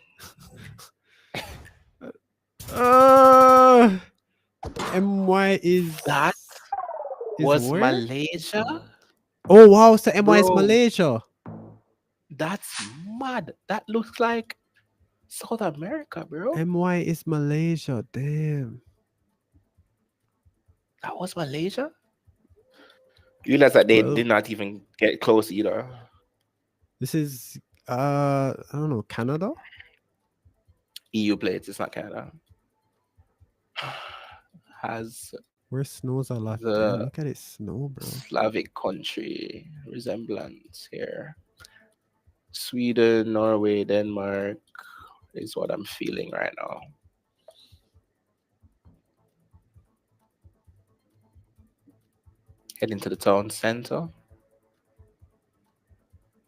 My is that was where? Malaysia. Oh wow! So My is Malaysia. That's mad. That looks like South America, bro. My is Malaysia. Damn. That was Malaysia? You realize that they 12. did not even get close either. This is I don't know, Canada? EU plates, it's not Canada. Has where snows a lot. the Damn, look at it snow, bro. Slavic country resemblance here. Sweden, Norway, Denmark is what I'm feeling right now. Heading to the town center.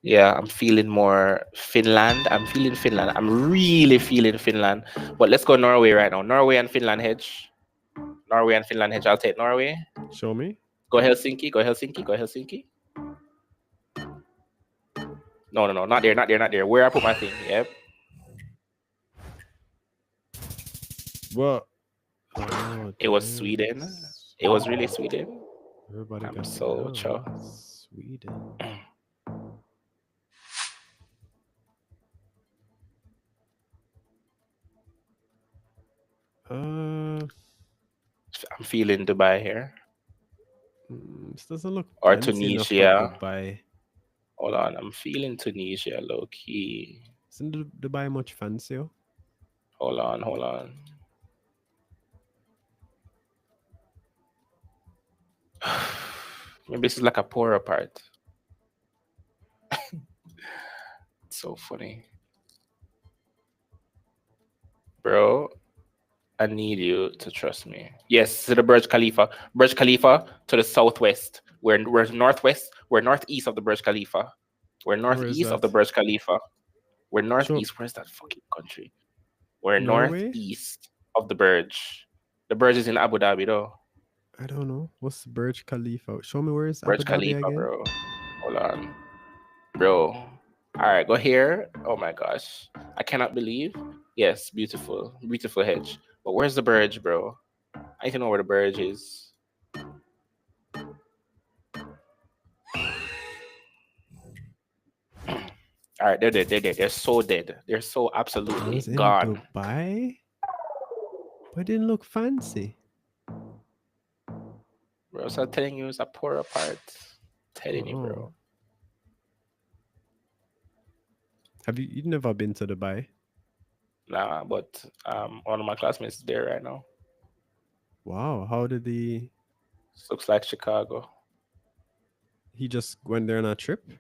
Yeah, I'm feeling more Finland. I'm feeling Finland. I'm really feeling Finland. But let's go Norway right now. Norway and Finland hedge. Norway and Finland hedge. I'll take Norway. Show me. Go Helsinki. Go Helsinki. Go Helsinki. No, not there, not there, not there. Where I put my thing. Yep. What? Oh, it was Sweden. It was really Sweden. Everybody I'm got so chill. Sweden. I'm feeling Dubai here. This doesn't look or fancy Tunisia. enough for Dubai. Hold on, I'm feeling Tunisia low key. Isn't Dubai much fancier? Hold on. Maybe this is like a poorer part. It's so funny. Bro, I need you to trust me. Yes, to the Burj Khalifa. Burj Khalifa to the southwest. We're northwest. We're northeast of the Burj Khalifa. We're northeast of the Burj Khalifa. We're northeast. Where's that fucking country? We're northeast of the Burj. The Burj is in Abu Dhabi, though. I don't know. What's the Burj Khalifa? Show me where is Burj Abu Khalifa, Dhabi again? bro. Hold on. Bro. All right, go here. Oh my gosh. I cannot believe. Yes, beautiful. Beautiful hedge. But where's the Burj, bro? I need to know where the Burj is. All right, they're dead. They're so dead. They're so absolutely gone. Dubai? But it didn't look fancy. Bro, so I'm telling you, it's a poorer part. Telling you, bro. Have you've never been to Dubai? Nah, but one of my classmates is there right now. Wow, how did he? Looks like Chicago. He just went there on a trip?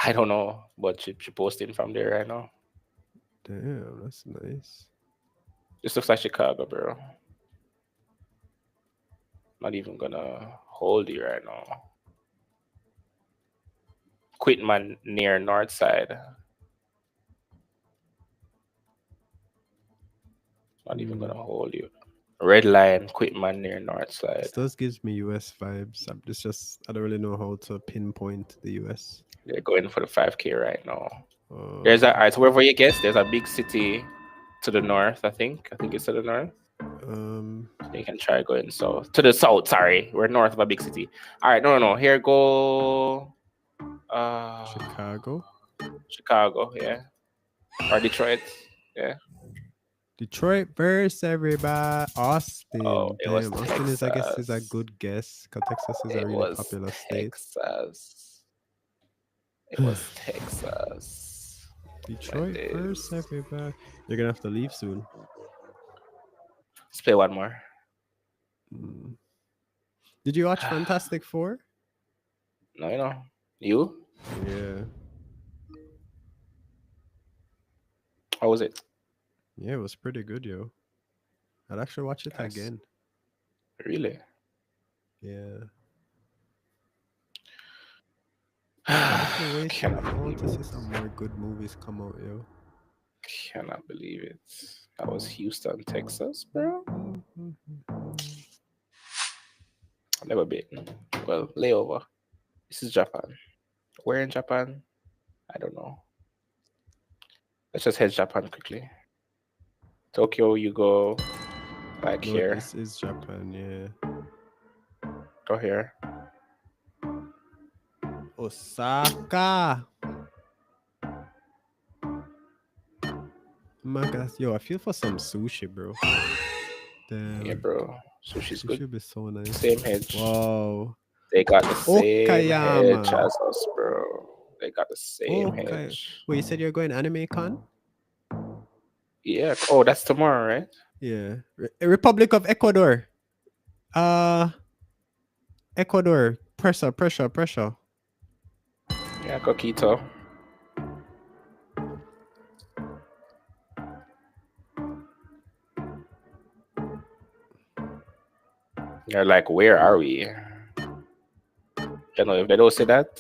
I don't know, but she posting from there right now. Damn, that's nice. This looks like Chicago, bro. Not even gonna hold you right now. Quitman near north side. Not even gonna hold you. Red line, Quitman near north side. This does gives me US vibes. It's just I don't really know how to pinpoint the US. They're going for the 5K right now. There's a alright, so wherever you guess, there's a big city to the north, I think. I think it's to the north. You can try going south. To the south, sorry. We're north of a big city. Alright, no. Here go Chicago, yeah. Or Detroit, yeah. Detroit versus everybody. Austin. Oh, it was Austin is, I guess, is a good guess because Texas is a really popular state. It was Texas. Detroit versus everybody. You're gonna have to leave soon. Let's play one more. Did you watch Fantastic Four? No, you? Yeah. How was it? Yeah, it was pretty good, yo. I'd actually watch it again. Really? Yeah. I want to see some more good movies come out, yo. Cannot believe it. That was Houston, Texas, bro. I've never been. Well, layover. This is Japan. Where in Japan? I don't know. Let's just head Japan quickly. Tokyo, you go like here. This is Japan, yeah. Go here. Osaka. My God, yo, I feel for some sushi, bro. Damn. Yeah, bro. Sushi's It good. should be so nice. Same hedge. Wow. They got the same Okayama. hedge as us, bro. They got the same Okay. hedge. Wait, you said you're going Anime Con? Yeah. Oh, that's tomorrow, right? Yeah. Republic of Ecuador. Uh Ecuador. Pressure, pressure, pressure. Yeah, Coquito. They're like, where are we? You know, if they don't say that,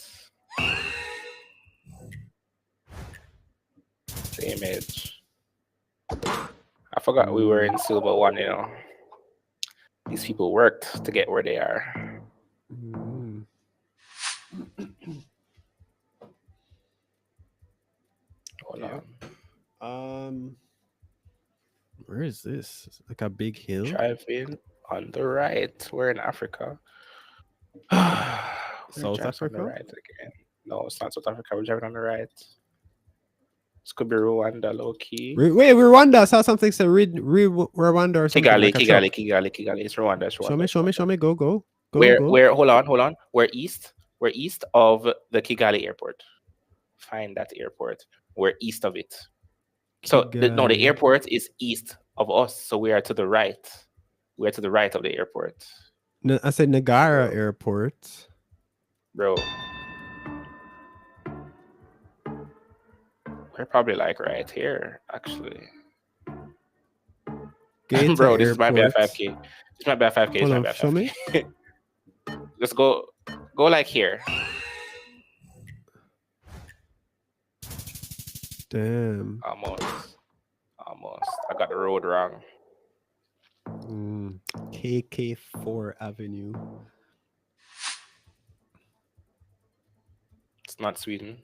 same edge. I forgot we were in silver one, you know. These people worked to get where they are. Hold on. Where is this? It's like a big hill. Driving on the right. We're in Africa. South Africa? On the right again. No, it's not South Africa. We're driving on the right. This could be Rwanda, low key. Wait, Rwanda. I saw something say Rwanda or something. Kigali, like Kigali. It's Rwanda. It's Rwanda. Show me. Go. Where? Hold on. We're east of the Kigali airport. Find that airport. We're east of it. So the airport is east of us. So we are to the right. We're to the right of the airport. I said Nagara Airport. Bro. We're probably like right here, actually. Bro, this might be a 5K. This might be a 5K. Hold on, show me. Let's go like here. Damn. Almost. I got the road wrong. KK4 Avenue. It's not Sweden.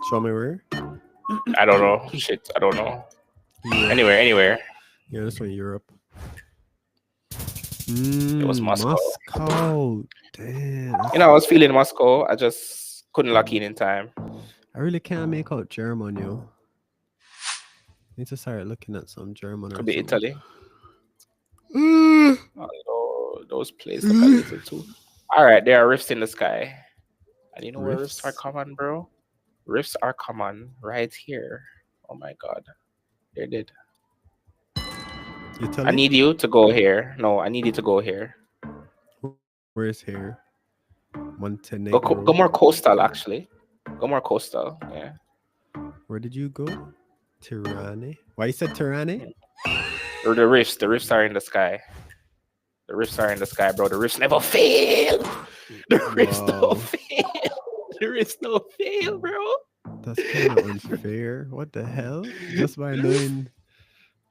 Show me where? I don't know. Shit, I don't know. Yeah. Anywhere. Yeah, this one Europe. It was Moscow. Damn. I was feeling Moscow. I just couldn't lock in time. I really can't make out German, yo. Need to start looking at some German. Could be Italy. Oh, those places look a little too. All right, there are rifts in the sky. And you know where rifts are common, bro? Rifts are common right here. Oh my god. They're dead. I need you to go here. No, I need you to go here. Where's here? Montenegro. Go more coastal, actually. Go more coastal. Yeah. Where did you go? Tirani. Why you said Tirani? Or the rifts. The rifts are in the sky. The rifts are in the sky, bro. The rifts never fail. The rifts don't fail. The rifts don't fail, bro. That's kind of unfair. What the hell? Just by knowing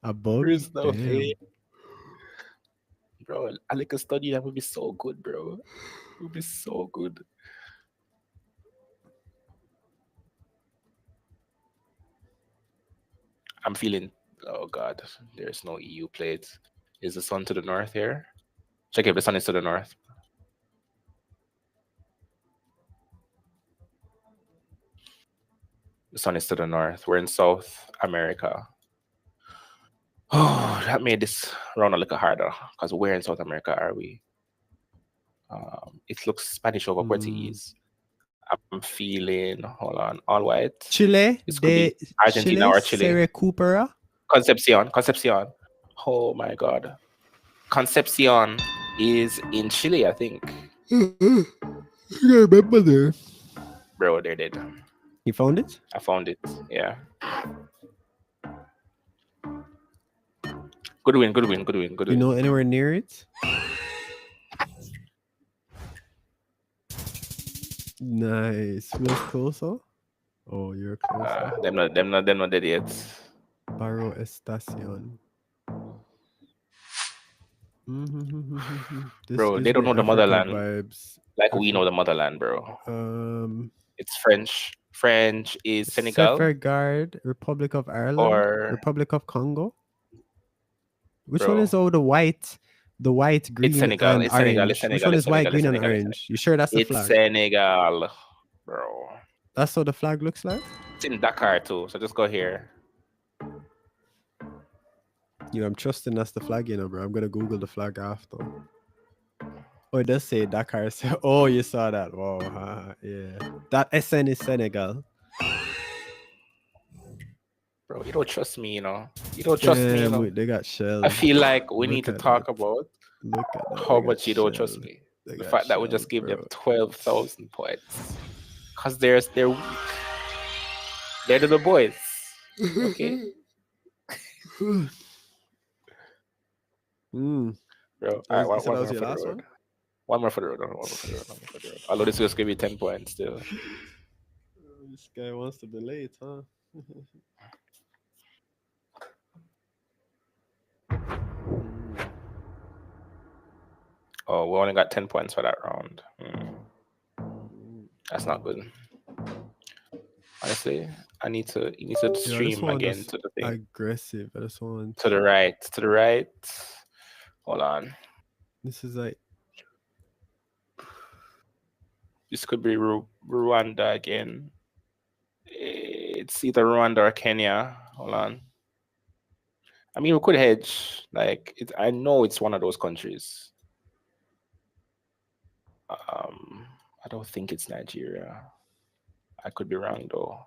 a bug? Rifts don't fail. Bro, I like a study that would be so good, bro. It would be so good. I'm feeling, oh god, there's no EU plate. Is the sun to the north here? Check if the sun is to the north. The sun is to the north. We're in South America. Oh, that made this round a little harder because where in South America are we? It looks Spanish over Portuguese. I'm feeling, hold on, all white. Chile. This could be Argentina or Chile. Se recupera. Concepcion. Oh my god. Concepcion is in Chile, I think. I remember there. Bro, they're dead. You found it? I found it, yeah. Good win. You know anywhere near it? Nice. Feels closer? Oh, you're closer. Them not dead yet. Barro Estacion. Bro, they don't know the motherland. Vibes Like we know the motherland, bro. It's French. French is Senegal. Senegal, Republic of Ireland, or Republic of Congo. Which bro, one is the white, green, Senegal. and It's orange? Senegal. It's Senegal. Which one It's is white, Senegal. It's green, and Senegal. orange? You sure that's the It's flag? Senegal, bro. That's how the flag looks like? It's in Dakar too, so just go here. Yeah, I'm trusting that's the flag, you know, bro. I'm gonna Google the flag after. Oh, it does say Dakar. Oh, you saw that. Wow. Yeah. That SN is Senegal. Bro, you don't trust me, you know. You don't trust me, you know. They got shells. I feel like we need to talk about how much you don't trust me. The fact that we just gave them 12,000 points. Because they're the boys. Okay? Bro, all right, one more for the road. One more for the road. Although this will just give you 10 points still. This guy wants to be late, huh? Oh, we only got 10 points for that round. That's not good. Honestly, you need to stream again to the thing. Aggressive. I just want to the right. Hold on. This is like. This could be Rwanda again. It's either Rwanda or Kenya. Hold on. I mean, we could hedge. Like, I know it's one of those countries. I don't think it's Nigeria. I could be wrong though.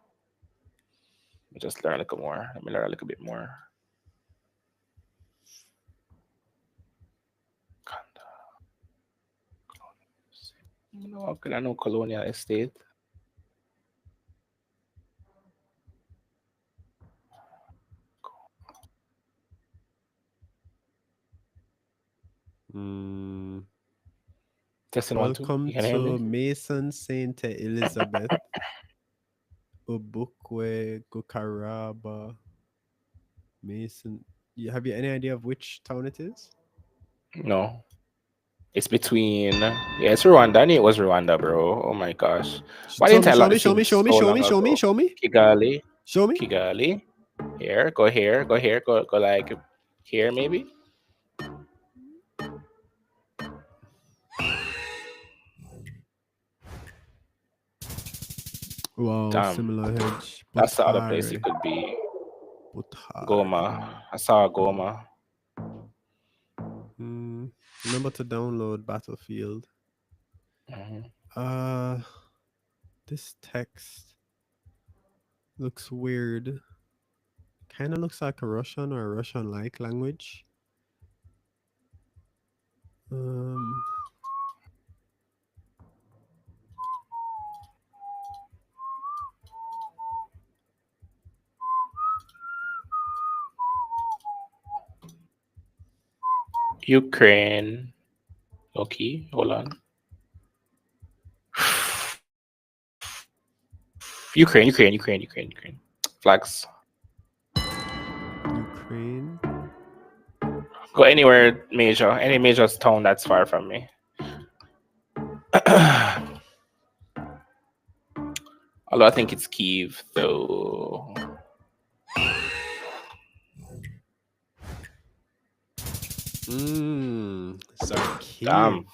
Let me just learn a little more. Let me learn a little bit more. No, how could I know colonial estate? Welcome to Mason Saint Elizabeth, Ubukwe, Gukaraba, Mason. Have you any idea of which town it is? No. It's between. Yeah, it's Rwanda. I knew it was Rwanda, bro. Oh my gosh. Why didn't I lock this thing so long ago? Show me. Kigali. Show me. Kigali. Here. Go here. Go like here maybe. Wow, damn. Similar hedge. That's the other place it could be. Goma. I saw Goma. Remember to download Battlefield. This text looks weird. Kind of looks like a Russian or a Russian-like language. Ukraine. Okay, hold on. Ukraine. Flags. Ukraine. Go anywhere major. Any major town that's far from me. Although I think it's Kyiv, though. Zarkiv. Damn.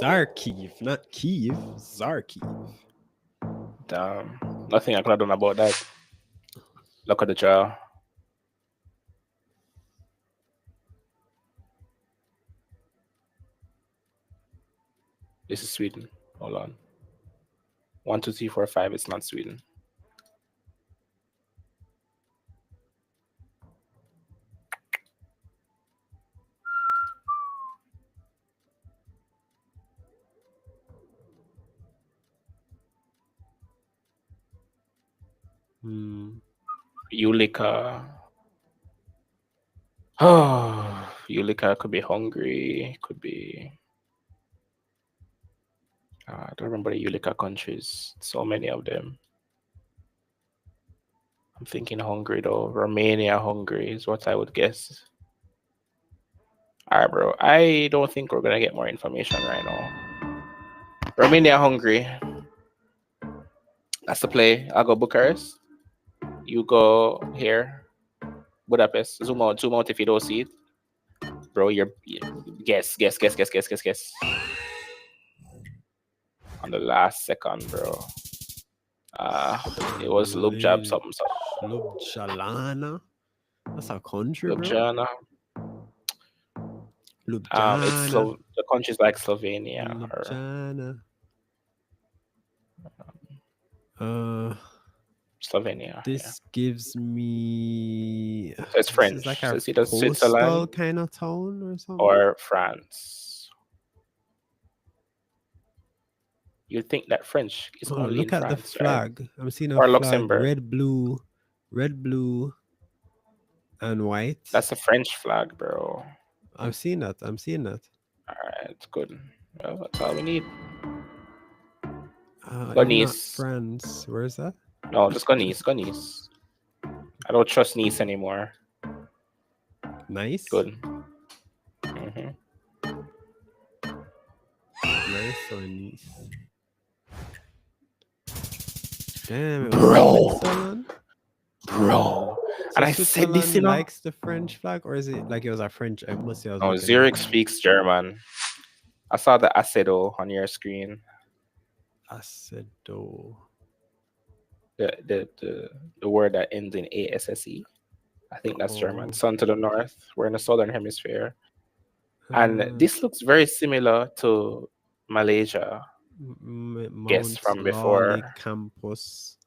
Zarkiv, not Kyiv. Zarkiv. Damn. Nothing I could have done about that. Look at the draw. This is Sweden. Hold on. 1, 2, 3, 4, 5. It's not Sweden. Ulika. Oh, Ulika could be Hungary. Could be. I don't remember the Ulika countries. So many of them. I'm thinking Hungary though. Romania, Hungary is what I would guess. All right, bro. I don't think we're gonna get more information right now. Romania, Hungary. That's the play. I'll go Bucharest. You go here. Budapest. Zoom out if you don't see it. Bro, guess. On the last second, bro. It was Ljubljana something. Ljubljana. That's a country, Ljubljana. Ljubljana. It's the country's like Slovenia. Ljubljana. Slovenia. This gives me. So it's French. It's like so a it's either coastal Switzerland kind of town or something. or France. You'd think that French is only look in at France, the flag. right? I'm seeing a or flag. Luxembourg. Red, blue, and white. That's the French flag, bro. I'm seeing that. All right, good. Well, that's all we need. Go Nice. France. Where is that? No, just go Nice. I don't trust Nice anymore. Nice. Good. Nice or Nice? Damn, bro. So and I said this, you know, likes the French flag, or is it like it was a French? I must say. No, Zurich speaks German. I saw the acedo on your screen. Acedo. The word that ends in ASSE. I think that's German. Sun to the north. We're in the southern hemisphere. And this looks very similar to Malaysia. Guess from before. Campus.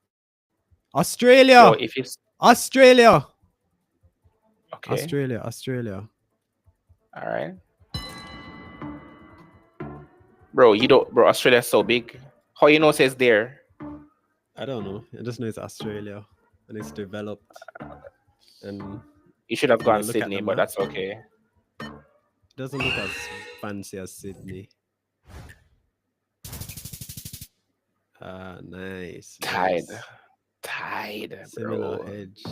Australia. Yo, if it's Australia. Okay. Australia. All right. Bro, Australia's so big. How you know it says there? I don't know. I just know it's Australia and it's developed. And you should have gone Sydney, but that's okay. It doesn't look as fancy as Sydney. Nice. Tide, Similar bro. edge.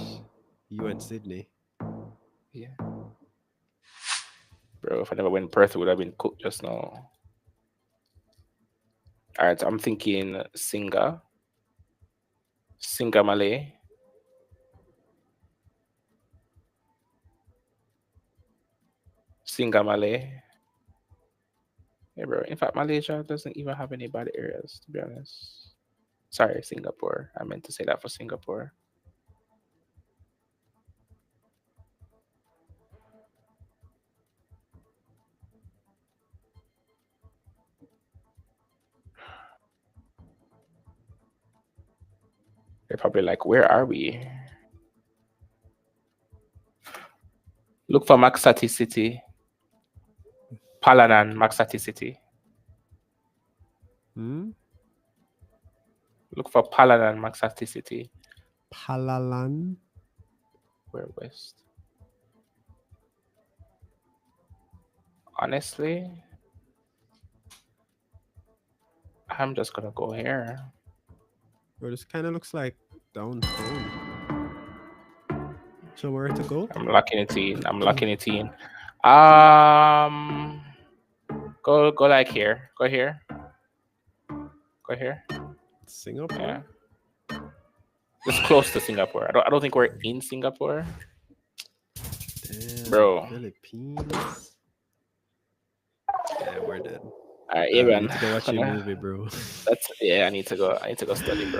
You went Sydney. Yeah. Bro, if I never went Perth, it would have been cooked just now. All right, I'm thinking Singa Malay. Hey, bro. In fact, Malaysia doesn't even have any bad areas, to be honest. Sorry, Singapore. I meant to say that for Singapore. They're probably like, where are we? Look for Makati City. Palanan, Makati City. Look for Palanan, Makati City. Palalan? Where west? Honestly, I'm just gonna go here. Bro, this kind of looks like downtown. So where to go? I'm locking it in. Go like here. Go here. Singapore? Yeah. Just close to Singapore. I don't think we're in Singapore. Damn, bro. Philippines. Yeah, we're dead. All right, yeah, man. I need to go watch a movie, bro. I need to go study,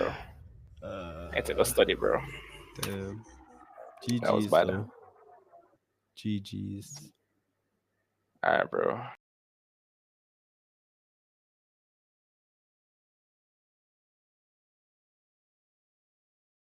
bro. Damn. GG's, that was bad. though. GG's. All right, bro.